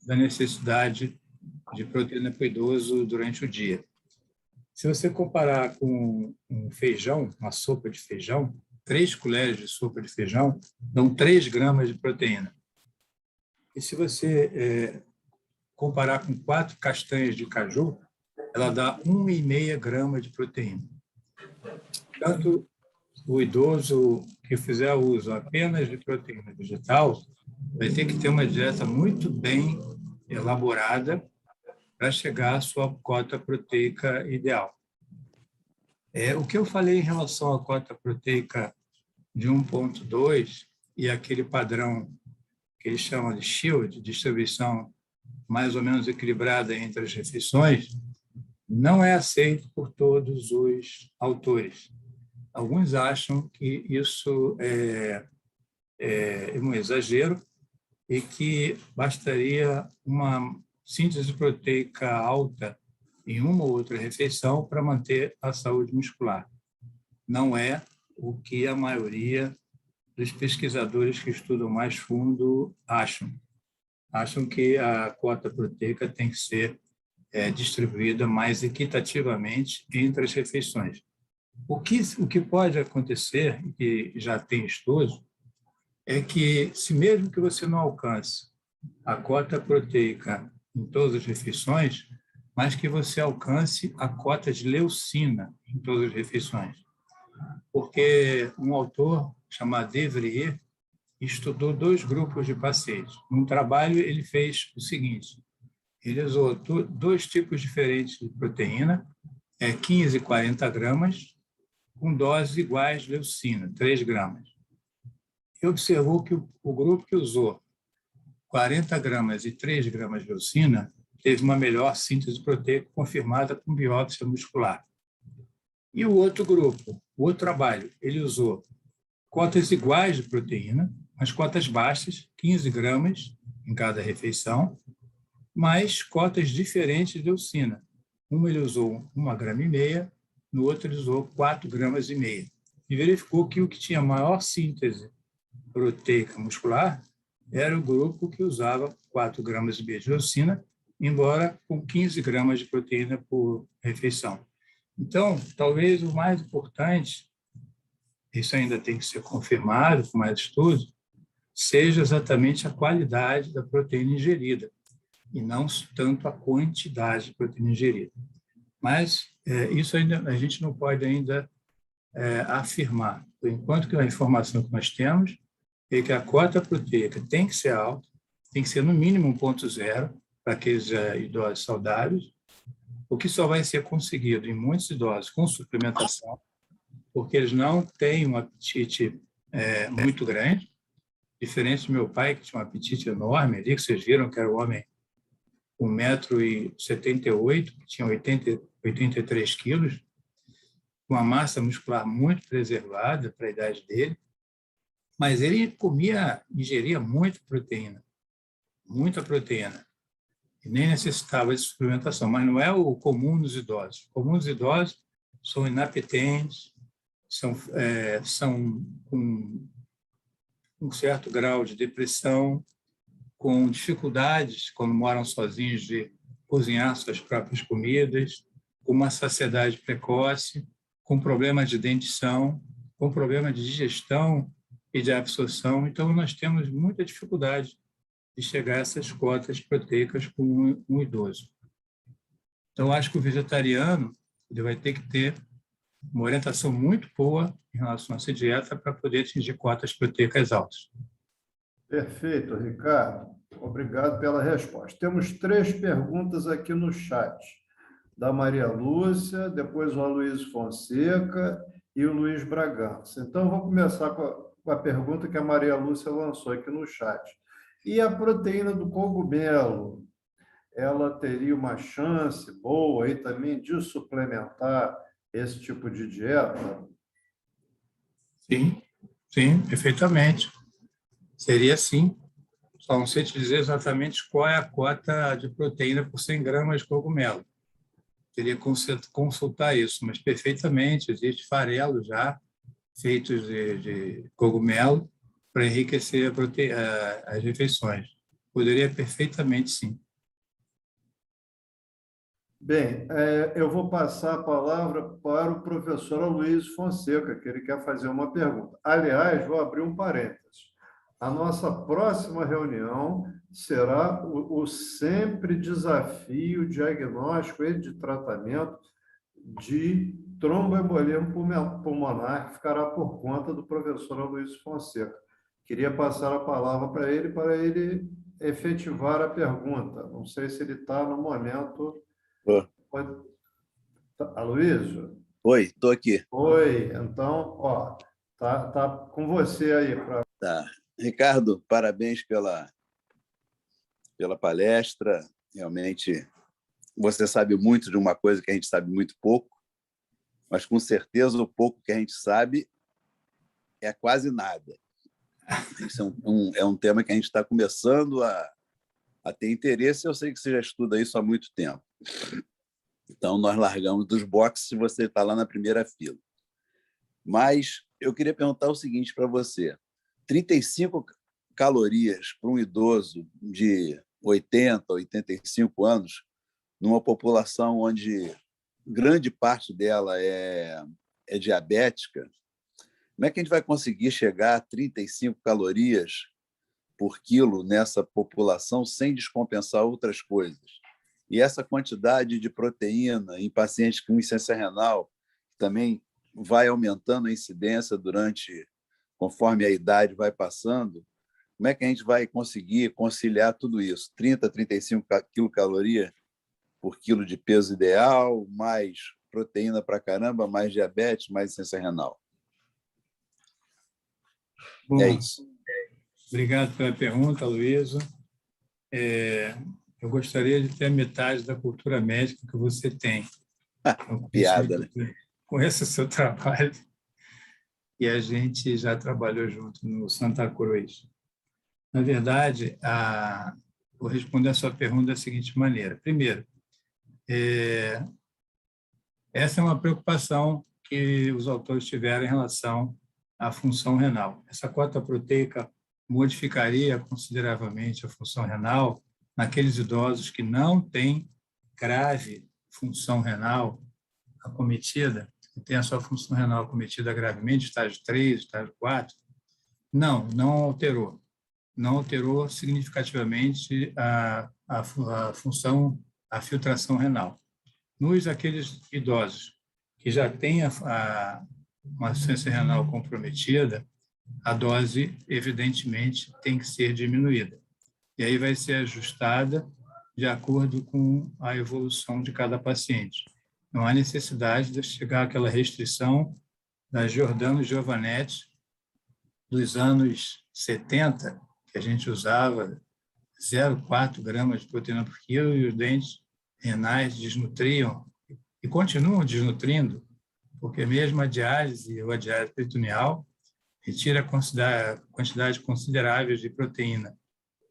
da necessidade de proteína para o idoso durante o dia. Se você comparar com um feijão, uma sopa de feijão, 3 colheres de sopa de feijão dão 3 gramas de proteína. E se você comparar com 4 castanhas de caju, ela dá 1,5 grama de proteína. Portanto, o idoso que fizer uso apenas de proteína vegetal vai ter que ter uma dieta muito bem elaborada para chegar à sua cota proteica ideal. O que eu falei em relação à cota proteica de 1,2 e aquele padrão que eles chamam de shield, distribuição mais ou menos equilibrada entre as refeições, não é aceito por todos os autores. Alguns acham que isso é um exagero e que bastaria uma síntese proteica alta em uma ou outra refeição para manter a saúde muscular. Não é o que a maioria dos pesquisadores que estudam mais fundo acham. Acham que a cota proteica tem que ser distribuída mais equitativamente entre as refeições. O que pode acontecer, e já tem estudos, é que, se mesmo que você não alcance a cota proteica em todas as refeições, mas que você alcance a cota de leucina em todas as refeições. Porque um autor chamado De Vries estudou 2 grupos de pacientes. Num trabalho, ele fez o seguinte: ele usou 2 tipos diferentes de proteína, 15 e 40 gramas, com doses iguais de leucina, 3 gramas. E observou que o grupo que usou 40 gramas e 3 gramas de leucina teve uma melhor síntese proteica confirmada com biópsia muscular. E o outro grupo, o outro trabalho, ele usou cotas iguais de proteína, mas cotas baixas, 15 gramas em cada refeição, mas cotas diferentes de leucina. Uma ele usou 1,5 grama, no outro ele usou 4,5 gramas. E verificou que o que tinha maior síntese proteica muscular era o grupo que usava 4,5 gramas de leucina, embora com 15 gramas de proteína por refeição. Então, talvez o mais importante, isso ainda tem que ser confirmado com mais estudos, seja exatamente a qualidade da proteína ingerida, e não tanto a quantidade de proteína ingerida. Mas isso ainda a gente não pode ainda afirmar. Por enquanto, que a informação que nós temos é que a cota proteica tem que ser alta, tem que ser no mínimo 1,0 para aqueles idosos saudáveis, o que só vai ser conseguido em muitos idosos com suplementação, porque eles não têm um apetite muito grande, diferente do meu pai, que tinha um apetite enorme ali, que vocês viram que era um homem com 1,78 m, que tinha 83 quilos, com uma massa muscular muito preservada para a idade dele, mas ele ingeria muita proteína, e nem necessitava de suplementação, mas não é o comum nos idosos. O comum nos idosos são inapetentes, são com um certo grau de depressão, com dificuldades, quando moram sozinhos, de cozinhar suas próprias comidas, com uma saciedade precoce, com problemas de dentição, com problemas de digestão e de absorção. Então, nós temos muita dificuldade de chegar a essas cotas proteicas com um idoso. Então, acho que o vegetariano ele vai ter que ter uma orientação muito boa em relação a essa dieta para poder atingir cotas proteicas altas. Perfeito, Ricardo. Obrigado pela resposta. Temos 3 perguntas aqui no chat, da Maria Lúcia, depois o Aloysio Fonseca e o Luiz Bragança. Então, vou começar com a pergunta que a Maria Lúcia lançou aqui no chat. E a proteína do cogumelo, ela teria uma chance boa aí também de suplementar esse tipo de dieta? Sim, perfeitamente. Seria sim. Só não sei te dizer exatamente qual é a cota de proteína por 100 gramas de cogumelo. Teria que consultar isso, mas perfeitamente. Existe farelo já feitos de cogumelo para enriquecer as refeições. Poderia perfeitamente, sim. Bem, eu vou passar a palavra para o professor Aloysio Fonseca, que ele quer fazer uma pergunta. Aliás, vou abrir um parênteses. A nossa próxima reunião será o sempre desafio diagnóstico e de tratamento de tromboembolismo pulmonar, que ficará por conta do professor Aloysio Fonseca. Queria passar a palavra para ele efetivar a pergunta. Não sei se ele está no momento... Aloysio? Oi, estou aqui. Oi, então, ó, tá com você aí. Tá. Ricardo, parabéns pela palestra. Realmente, você sabe muito de uma coisa que a gente sabe muito pouco, mas com certeza o pouco que a gente sabe é quase nada. Isso é um tema que a gente está começando a ter interesse. Eu sei que você já estuda isso há muito tempo. Então, nós largamos dos boxes se você está lá na primeira fila. Mas eu queria perguntar o seguinte para você. 35 calorias para um idoso de 80, 85 anos, numa população onde grande parte dela é diabética, como é que a gente vai conseguir chegar a 35 calorias por quilo nessa população sem descompensar outras coisas? E essa quantidade de proteína em pacientes com insuficiência renal também vai aumentando a incidência conforme a idade vai passando. Como é que a gente vai conseguir conciliar tudo isso? 30, 35 quilocalorias por quilo de peso ideal, mais proteína para caramba, mais diabetes, mais insuficiência renal. Bom, é isso. Obrigado pela pergunta, Luísa. Eu gostaria de ter a metade da cultura médica que você tem. Piada, né? Conheço o seu trabalho e a gente já trabalhou junto no Santa Cruz. Na verdade, vou responder a sua pergunta da seguinte maneira. Primeiro, essa é uma preocupação que os autores tiveram em relação à função renal. Essa cota proteica modificaria consideravelmente a função renal naqueles idosos que não têm grave função renal acometida, que tem a sua função renal acometida gravemente, estágio 3, estágio 4. Não alterou. Não alterou significativamente a função, a filtração renal. Aqueles idosos que já têm uma insuficiência renal comprometida, a dose, evidentemente, tem que ser diminuída. E aí vai ser ajustada de acordo com a evolução de cada paciente. Não há necessidade de chegar àquela restrição da Giordano Giovanetti dos anos 70, que a gente usava 0,4 gramas de proteína por quilo e os dentes renais desnutriam e continuam desnutrindo, porque mesmo a diálise ou a diálise peritoneal retira quantidades consideráveis de proteína,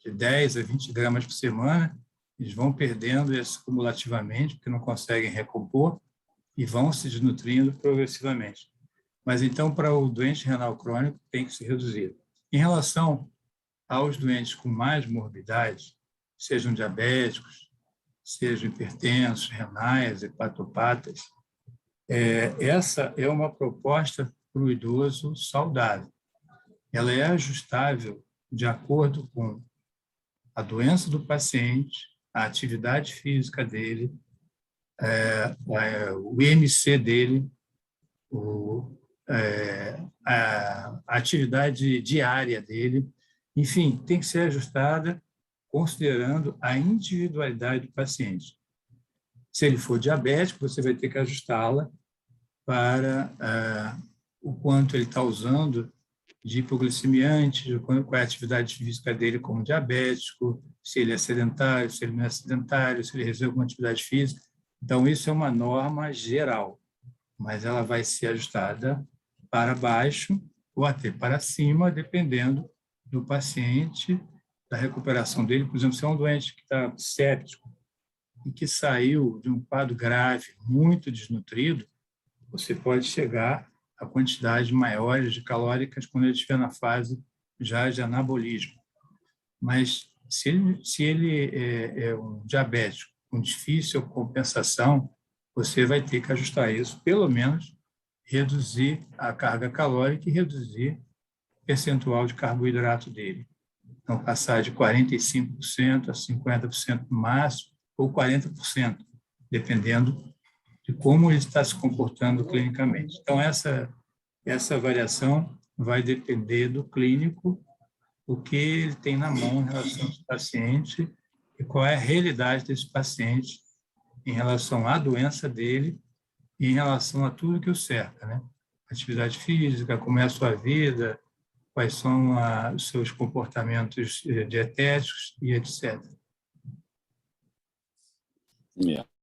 de 10 a 20 gramas por semana. Eles vão perdendo isso cumulativamente, porque não conseguem recompor, e vão se desnutrindo progressivamente. Mas, então, para o doente renal crônico, tem que se reduzir. Em relação aos doentes com mais morbidade, sejam diabéticos, sejam hipertensos, renais, hepatopatas, essa é uma proposta para o idoso saudável. Ela é ajustável de acordo com a doença do paciente, a atividade física dele, o IMC dele, a atividade diária dele. Enfim, tem que ser ajustada considerando a individualidade do paciente. Se ele for diabético, você vai ter que ajustá-la para o quanto ele está usando de hipoglicemiante, qual é a atividade física dele como diabético, se ele é sedentário, se ele não é sedentário, se ele realiza alguma atividade física. Então, isso é uma norma geral, mas ela vai ser ajustada para baixo ou até para cima, dependendo do paciente, da recuperação dele. Por exemplo, se é um doente que está séptico e que saiu de um quadro grave, muito desnutrido, você pode chegar a quantidades maiores de calóricas quando ele estiver na fase já de anabolismo. Mas se ele é um diabético com difícil compensação, você vai ter que ajustar isso, pelo menos reduzir a carga calórica e reduzir o percentual de carboidrato dele. Então, passar de 45% a 50% no máximo, ou 40%, dependendo de como ele está se comportando clinicamente. Então, essa variação vai depender do clínico, o que ele tem na mão em relação ao paciente e qual é a realidade desse paciente em relação à doença dele e em relação a tudo que o cerca, né? Atividade física, como é a sua vida, quais são os seus comportamentos dietéticos e etc.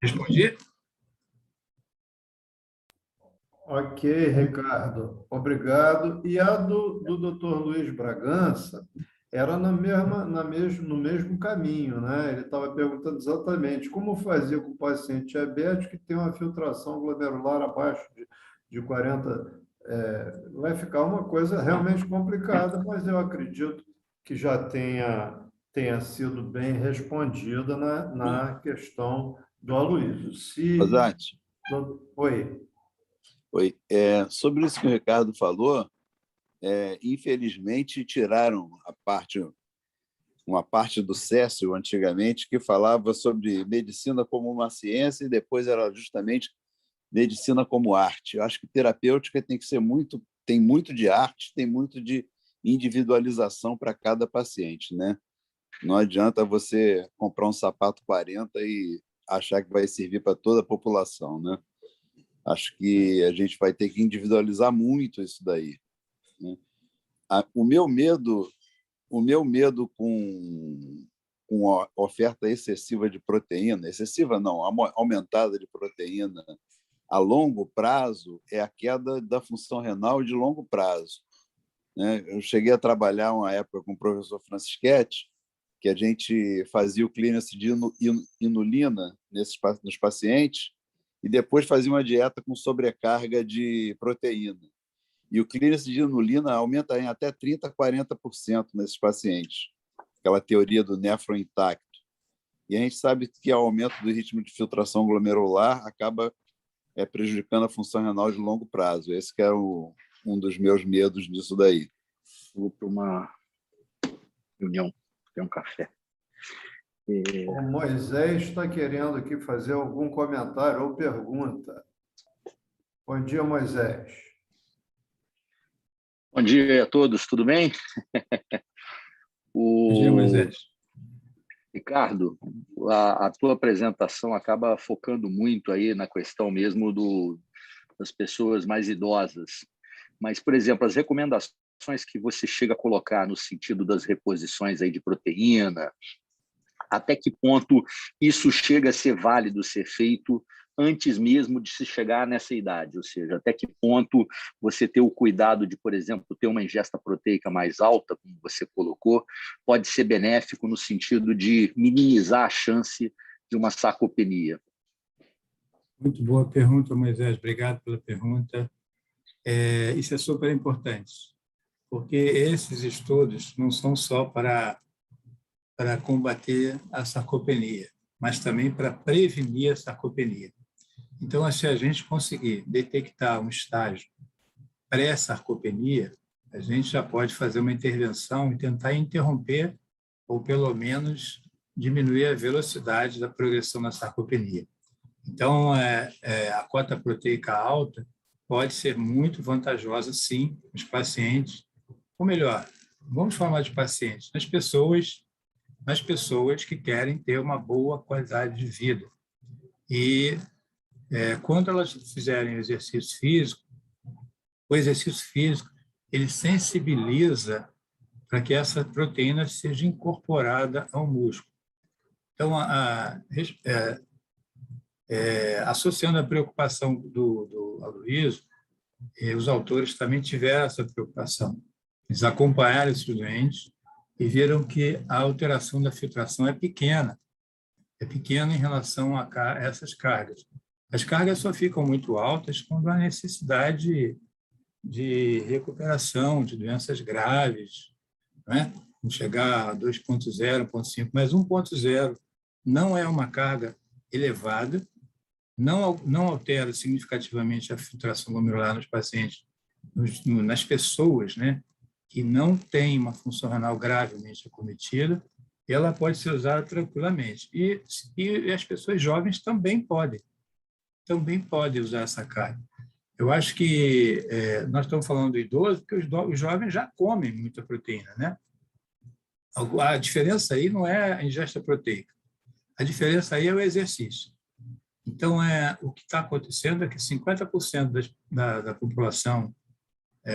Respondi? Ok, Ricardo, obrigado. E a do Dr. Luiz Bragança era no mesmo caminho, né? Ele estava perguntando exatamente como fazer com o paciente diabético que tem uma filtração glomerular abaixo de 40. Vai ficar uma coisa realmente complicada, mas eu acredito que já tenha sido bem respondida na questão do Aloysio. Rosati. Oi. Oi. Sobre isso que o Ricardo falou, infelizmente tiraram uma parte do Cécio, antigamente, que falava sobre medicina como uma ciência e depois era justamente medicina como arte. Eu acho que terapêutica tem muito de arte, tem muito de individualização para cada paciente, né? Não adianta você comprar um sapato 40 e achar que vai servir para toda a população, né? Acho que a gente vai ter que individualizar muito isso daí, né? O meu medo com a oferta excessiva de proteína, excessiva não, aumentada de proteína a longo prazo, é a queda da função renal de longo prazo, né? Eu cheguei a trabalhar uma época com o professor Francischetti, que a gente fazia o clearance de inulina nos pacientes e depois fazia uma dieta com sobrecarga de proteína. E o clearance de inulina aumenta em até 30%, 40% nesses pacientes, aquela teoria do néfron intacto. E a gente sabe que o aumento do ritmo de filtração glomerular acaba prejudicando a função renal de longo prazo. Esse que é um dos meus medos disso daí. Vou para uma reunião, ter um café. O Moisés está querendo aqui fazer algum comentário ou pergunta. Bom dia, Moisés. Bom dia a todos, tudo bem? Bom dia, Moisés. Ricardo, a tua apresentação acaba focando muito aí na questão mesmo das pessoas mais idosas. Mas, por exemplo, as recomendações que você chega a colocar no sentido das reposições aí de proteína, até que ponto isso chega a ser válido ser feito antes mesmo de se chegar nessa idade? Ou seja, até que ponto você ter o cuidado de, por exemplo, ter uma ingesta proteica mais alta, como você colocou, pode ser benéfico no sentido de minimizar a chance de uma sarcopenia? Muito boa pergunta, Moisés. Obrigado pela pergunta. Isso é super importante, porque esses estudos não são só para combater a sarcopenia, mas também para prevenir a sarcopenia. Então, se a gente conseguir detectar um estágio pré-sarcopenia, a gente já pode fazer uma intervenção e tentar interromper ou, pelo menos, diminuir a velocidade da progressão da sarcopenia. Então, a cota proteica alta pode ser muito vantajosa, sim, nos pacientes, ou melhor, vamos falar de pacientes, nas pessoas que querem ter uma boa qualidade de vida. E quando elas fizerem exercício físico, o exercício físico ele sensibiliza para que essa proteína seja incorporada ao músculo. Então, associando a preocupação do Aloysio, os autores também tiveram essa preocupação. Eles acompanharam esses doentes e viram que a alteração da filtração é pequena em relação a essas cargas. As cargas só ficam muito altas quando há necessidade de recuperação de doenças graves, né? Não chegar a 2.0, 1.5, mas 1.0 não é uma carga elevada, não altera significativamente a filtração glomerular nos pacientes, nas pessoas, né, que não têm uma função renal gravemente acometida, ela pode ser usada tranquilamente. E as pessoas jovens também podem usar essa carga. Eu acho que nós estamos falando do idoso, porque os jovens já comem muita proteína, né? A diferença aí não é a ingesta proteica, a diferença aí é o exercício. Então, o que está acontecendo é que 50% da população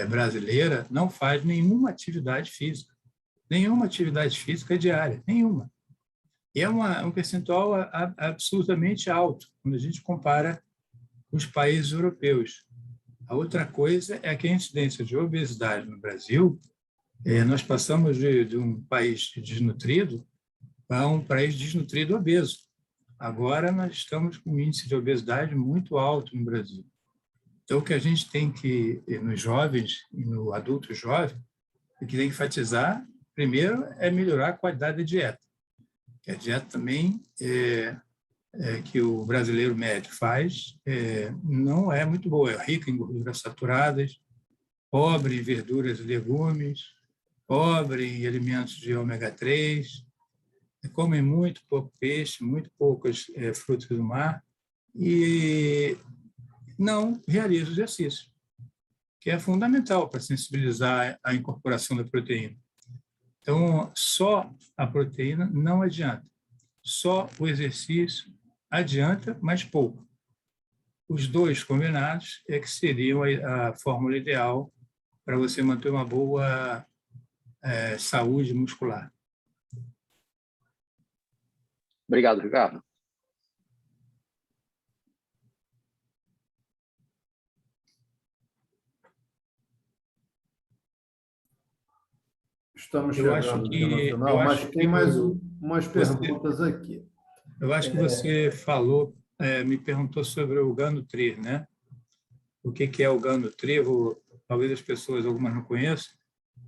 brasileira não faz nenhuma atividade física diária, nenhuma. E é um percentual absolutamente alto, quando a gente compara com os países europeus. A outra coisa é que a incidência de obesidade no Brasil, nós passamos de um país desnutrido para um país desnutrido obeso. Agora nós estamos com um índice de obesidade muito alto no Brasil. Então, o que a gente tem que, nos jovens e no adulto jovem, o que tem que enfatizar, primeiro, é melhorar a qualidade da dieta. Que a dieta também, que o brasileiro médio faz, não é muito boa. É rica em gorduras saturadas, pobre em verduras e legumes, pobre em alimentos de ômega 3, comem muito pouco peixe, muito poucos frutos do mar e não realizam o exercício, que é fundamental para sensibilizar a incorporação da proteína. Então, só a proteína não adianta. Só o exercício adianta, mas pouco. Os dois combinados é que seriam a fórmula ideal para você manter uma boa saúde muscular. Obrigado, Ricardo. Estamos chegando aqui no final, mas tem mais umas perguntas aqui. Eu acho que você falou, me perguntou sobre o Ganutri, né? O que é o Ganutri? Talvez as pessoas, algumas não conheçam.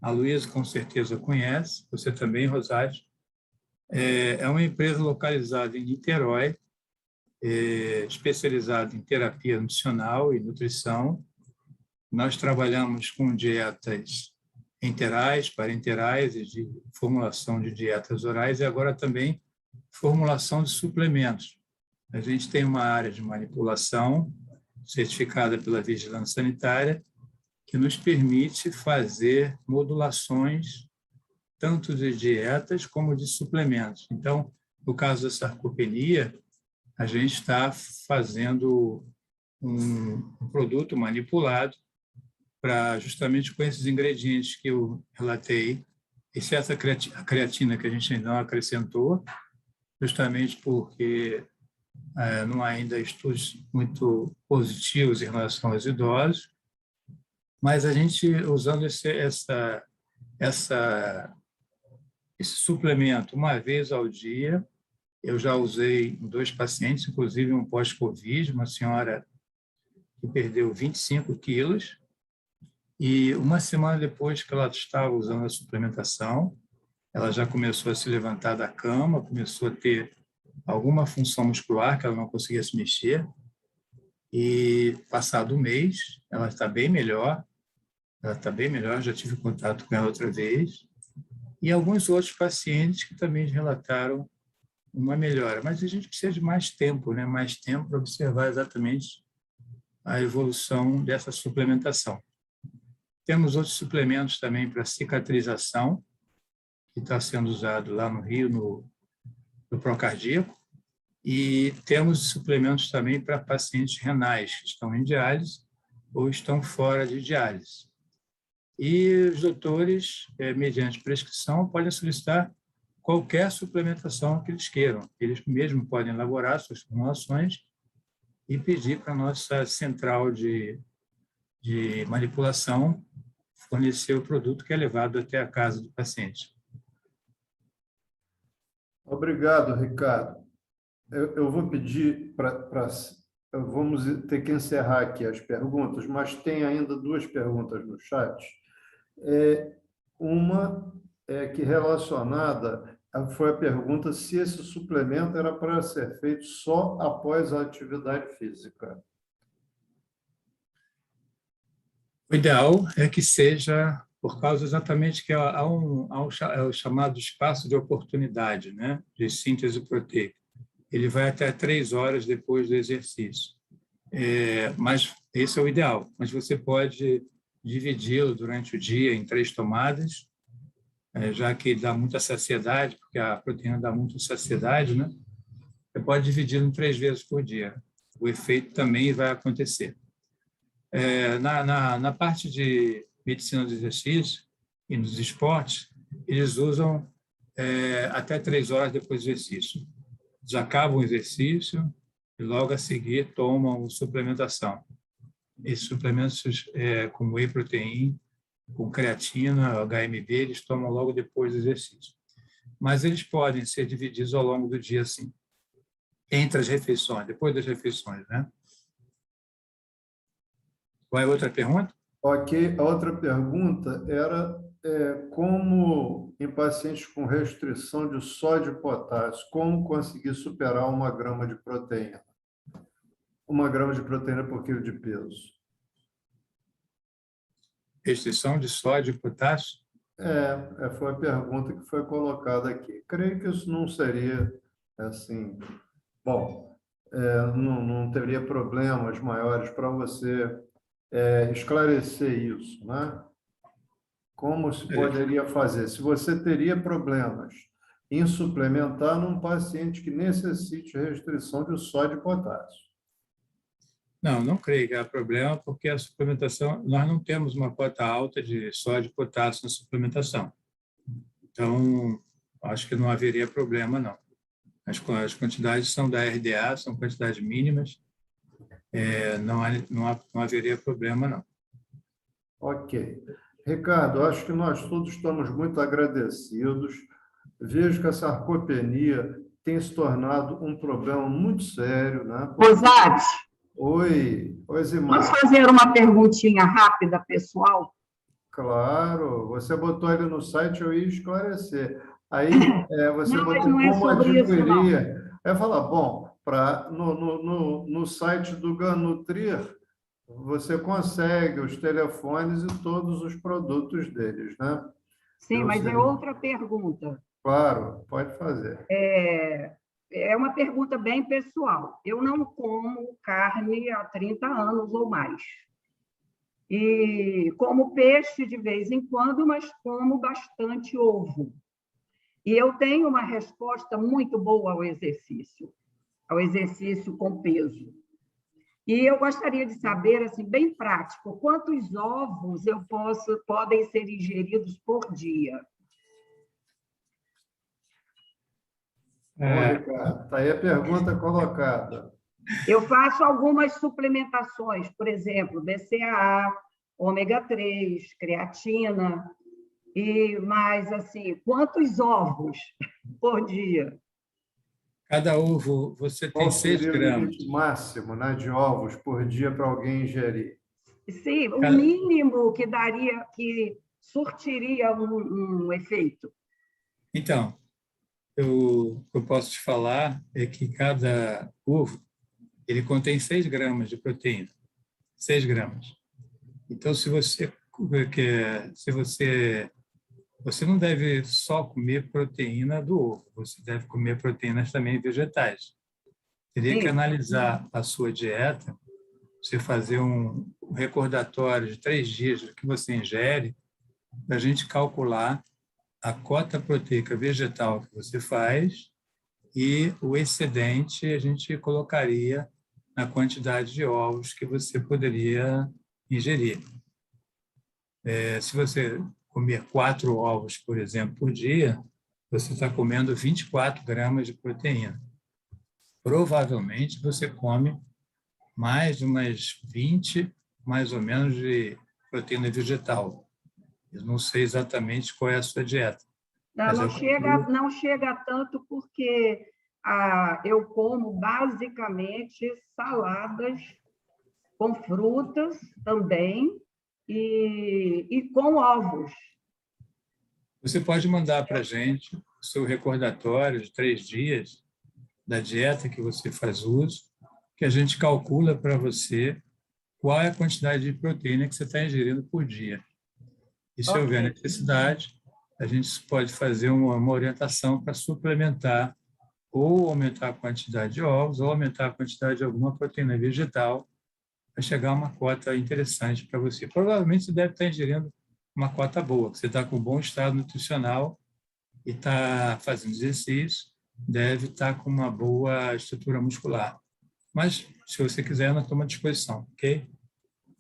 A Luísa, com certeza, conhece. Você também, Rosário. É uma empresa localizada em Niterói, especializada em terapia nutricional e nutrição. Nós trabalhamos com dietas enterais, parenterais e de formulação de dietas orais e agora também formulação de suplementos. A gente tem uma área de manipulação certificada pela Vigilância Sanitária que nos permite fazer modulações tanto de dietas como de suplementos. Então, no caso da sarcopenia, a gente está fazendo um produto manipulado para justamente com esses ingredientes que eu relatei, exceto a creatina que a gente ainda não acrescentou, justamente porque não há ainda estudos muito positivos em relação aos idosos, mas a gente, usando esse suplemento uma vez ao dia, eu já usei em 2 pacientes, inclusive um pós-Covid, uma senhora que perdeu 25 quilos, e uma semana depois que ela estava usando a suplementação, ela já começou a se levantar da cama, começou a ter alguma função muscular, que ela não conseguia se mexer, e passado um mês, ela está bem melhor, já tive contato com ela outra vez, e alguns outros pacientes que também relataram uma melhora, mas a gente precisa de mais tempo, né? Mais tempo para observar exatamente a evolução dessa suplementação. Temos outros suplementos também para cicatrização, que está sendo usado lá no Rio, no Procardíaco, e temos suplementos também para pacientes renais que estão em diálise ou estão fora de diálise. E os doutores, mediante prescrição, podem solicitar qualquer suplementação que eles queiram. Eles mesmos podem elaborar suas formulações e pedir para a nossa central de manipulação fornecer o produto que é levado até a casa do paciente. Obrigado, Ricardo. Eu vou pedir para vamos ter que encerrar aqui as perguntas, mas tem ainda 2 perguntas no chat. Uma que relacionada foi a pergunta se esse suplemento era para ser feito só após a atividade física. O ideal é que seja por causa exatamente que é o chamado espaço de oportunidade, né, de síntese proteica. Ele vai até 3 horas depois do exercício. Mas esse é o ideal. Mas você pode dividi-lo durante o dia em 3 tomadas, já que dá muita saciedade, porque a proteína dá muita saciedade, né? Você pode dividi-lo em 3 vezes por dia. O efeito também vai acontecer. Na parte de medicina do exercício e nos esportes, eles usam até 3 horas depois do exercício. Eles acabam o exercício e logo a seguir tomam suplementação. Esses suplementos como whey protein, com creatina, HMB, eles tomam logo depois do exercício. Mas eles podem ser divididos ao longo do dia, sim, entre as refeições, depois das refeições, né? Qual é a outra pergunta? Ok, a outra pergunta era como em pacientes com restrição de sódio e potássio, como conseguir superar 1 grama de proteína? 1 grama de proteína por quilo de peso. Restrição de sódio e potássio? Foi a pergunta que foi colocada aqui. Creio que isso não seria assim. Bom, não teria problemas maiores para você esclarecer isso, né? Como se poderia fazer? Se você teria problemas em suplementar num paciente que necessite restrição de sódio e potássio. Não creio que há problema, porque a suplementação, nós não temos uma cota alta de sódio e potássio na suplementação. Então, acho que não haveria problema, não. As quantidades são da RDA, são quantidades mínimas, não haveria problema, não. Ok. Ricardo, acho que nós todos estamos muito agradecidos. Vejo que a sarcopenia tem se tornado um problema muito sério, né? Rosati, Oi, Zimar. posso fazer uma perguntinha rápida, pessoal? Claro, você botou ele no site, eu ia esclarecer. Aí você Não, mas botou não é como sobre isso, não. adquirir. Aí fala, bom, no site do Ganutrir, você consegue os telefones e todos os produtos deles, né? Sim, mas é outra pergunta. Claro, pode fazer. É uma pergunta bem pessoal. Eu não como carne há 30 anos ou mais. E como peixe de vez em quando, mas como bastante ovo. E eu tenho uma resposta muito boa ao exercício com peso. E eu gostaria de saber, assim, bem prático, quantos ovos podem ser ingeridos por dia? Ricardo, está aí a pergunta colocada. Eu faço algumas suplementações, por exemplo, BCAA, ômega 3, creatina, mas, assim, quantos ovos por dia? Cada ovo, você tem 6 seria o gramas. limite máximo, né, de ovos por dia para alguém ingerir? Sim, o mínimo que surtiria um efeito. Então, eu posso te falar é que cada ovo ele contém 6 gramas de proteína. 6 gramas. Então, você não deve só comer proteína do ovo, você deve comer proteínas também vegetais. Teria que analisar a sua dieta, você fazer um recordatório de 3 dias do que você ingere, para a gente calcular a cota proteica vegetal que você faz e o excedente a gente colocaria na quantidade de ovos que você poderia ingerir. Se você comer 4 ovos, por exemplo, por dia, você está comendo 24 gramas de proteína. Provavelmente você come mais de umas 20, mais ou menos, de proteína vegetal. Eu não sei exatamente qual é a sua dieta. Não chega tanto porque eu como basicamente saladas com frutas também e com ovos. Você pode mandar para a gente o seu recordatório de 3 dias da dieta que você faz uso, que a gente calcula para você qual é a quantidade de proteína que você está ingerindo por dia. E se houver necessidade, a gente pode fazer uma orientação para suplementar ou aumentar a quantidade de ovos ou aumentar a quantidade de alguma proteína vegetal para chegar a uma cota interessante para você. Provavelmente você deve estar ingerindo uma cota boa, que você está com um bom estado nutricional e está fazendo exercício, deve estar com uma boa estrutura muscular. Mas, se você quiser, nós estamos à disposição, ok?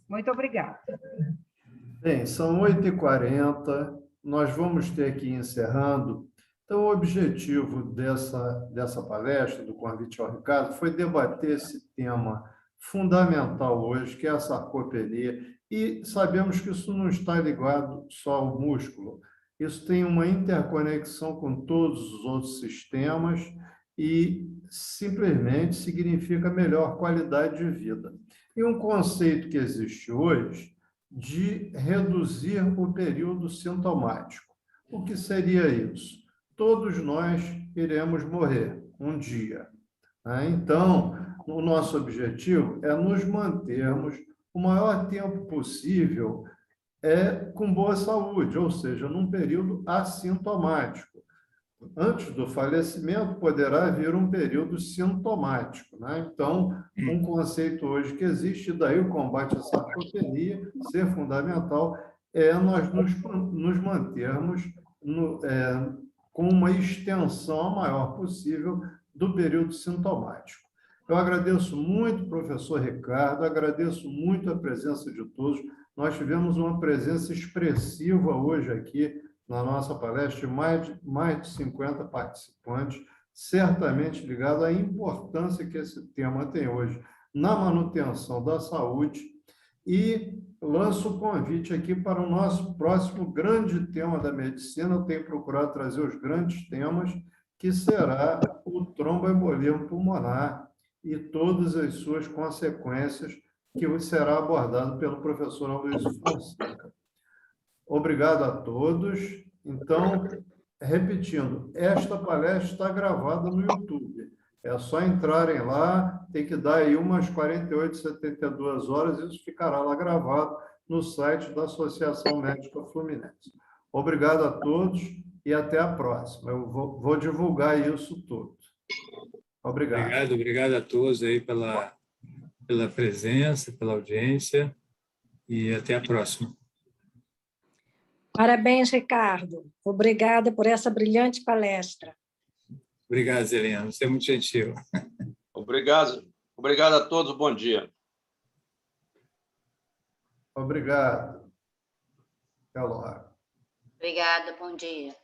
Muito obrigada. Bem, são 8h40, nós vamos ter que ir encerrando. Então, o objetivo dessa palestra, do convite ao Ricardo, foi debater esse tema fundamental hoje, que é a sarcopenia, e sabemos que isso não está ligado só ao músculo, isso tem uma interconexão com todos os outros sistemas e simplesmente significa melhor qualidade de vida. E um conceito que existe hoje de reduzir o período sintomático. O que seria isso? Todos nós iremos morrer um dia, né? Então, o nosso objetivo é nos mantermos o maior tempo possível com boa saúde, ou seja, num período assintomático. Antes do falecimento, poderá vir um período sintomático, né? Então, um conceito hoje que existe, daí o combate à sarcopenia, ser fundamental, é nós nos mantermos com uma extensão maior possível do período sintomático. Eu agradeço muito, professor Ricardo, agradeço muito a presença de todos. Nós tivemos uma presença expressiva hoje aqui na nossa palestra, mais de 50 participantes, certamente ligado à importância que esse tema tem hoje na manutenção da saúde. E lanço o convite aqui para o nosso próximo grande tema da medicina. Eu tenho procurado trazer os grandes temas, que será o tromboembolismo pulmonar e todas as suas consequências, que será abordado pelo professor Aloysio Fonseca. Obrigado a todos. Então, repetindo, esta palestra está gravada no YouTube. É só entrarem lá, tem que dar aí umas 48, 72 horas, e isso ficará lá gravado no site da Associação Médica Fluminense. Obrigado a todos e até a próxima. Eu vou divulgar isso tudo. Obrigado. Obrigado a todos aí pela presença, pela audiência, e até a próxima. Parabéns, Ricardo. Obrigada por essa brilhante palestra. Obrigado, Zelena. Você é muito gentil. Obrigado. Obrigado a todos. Bom dia. Obrigado. Até logo. Obrigada. Bom dia.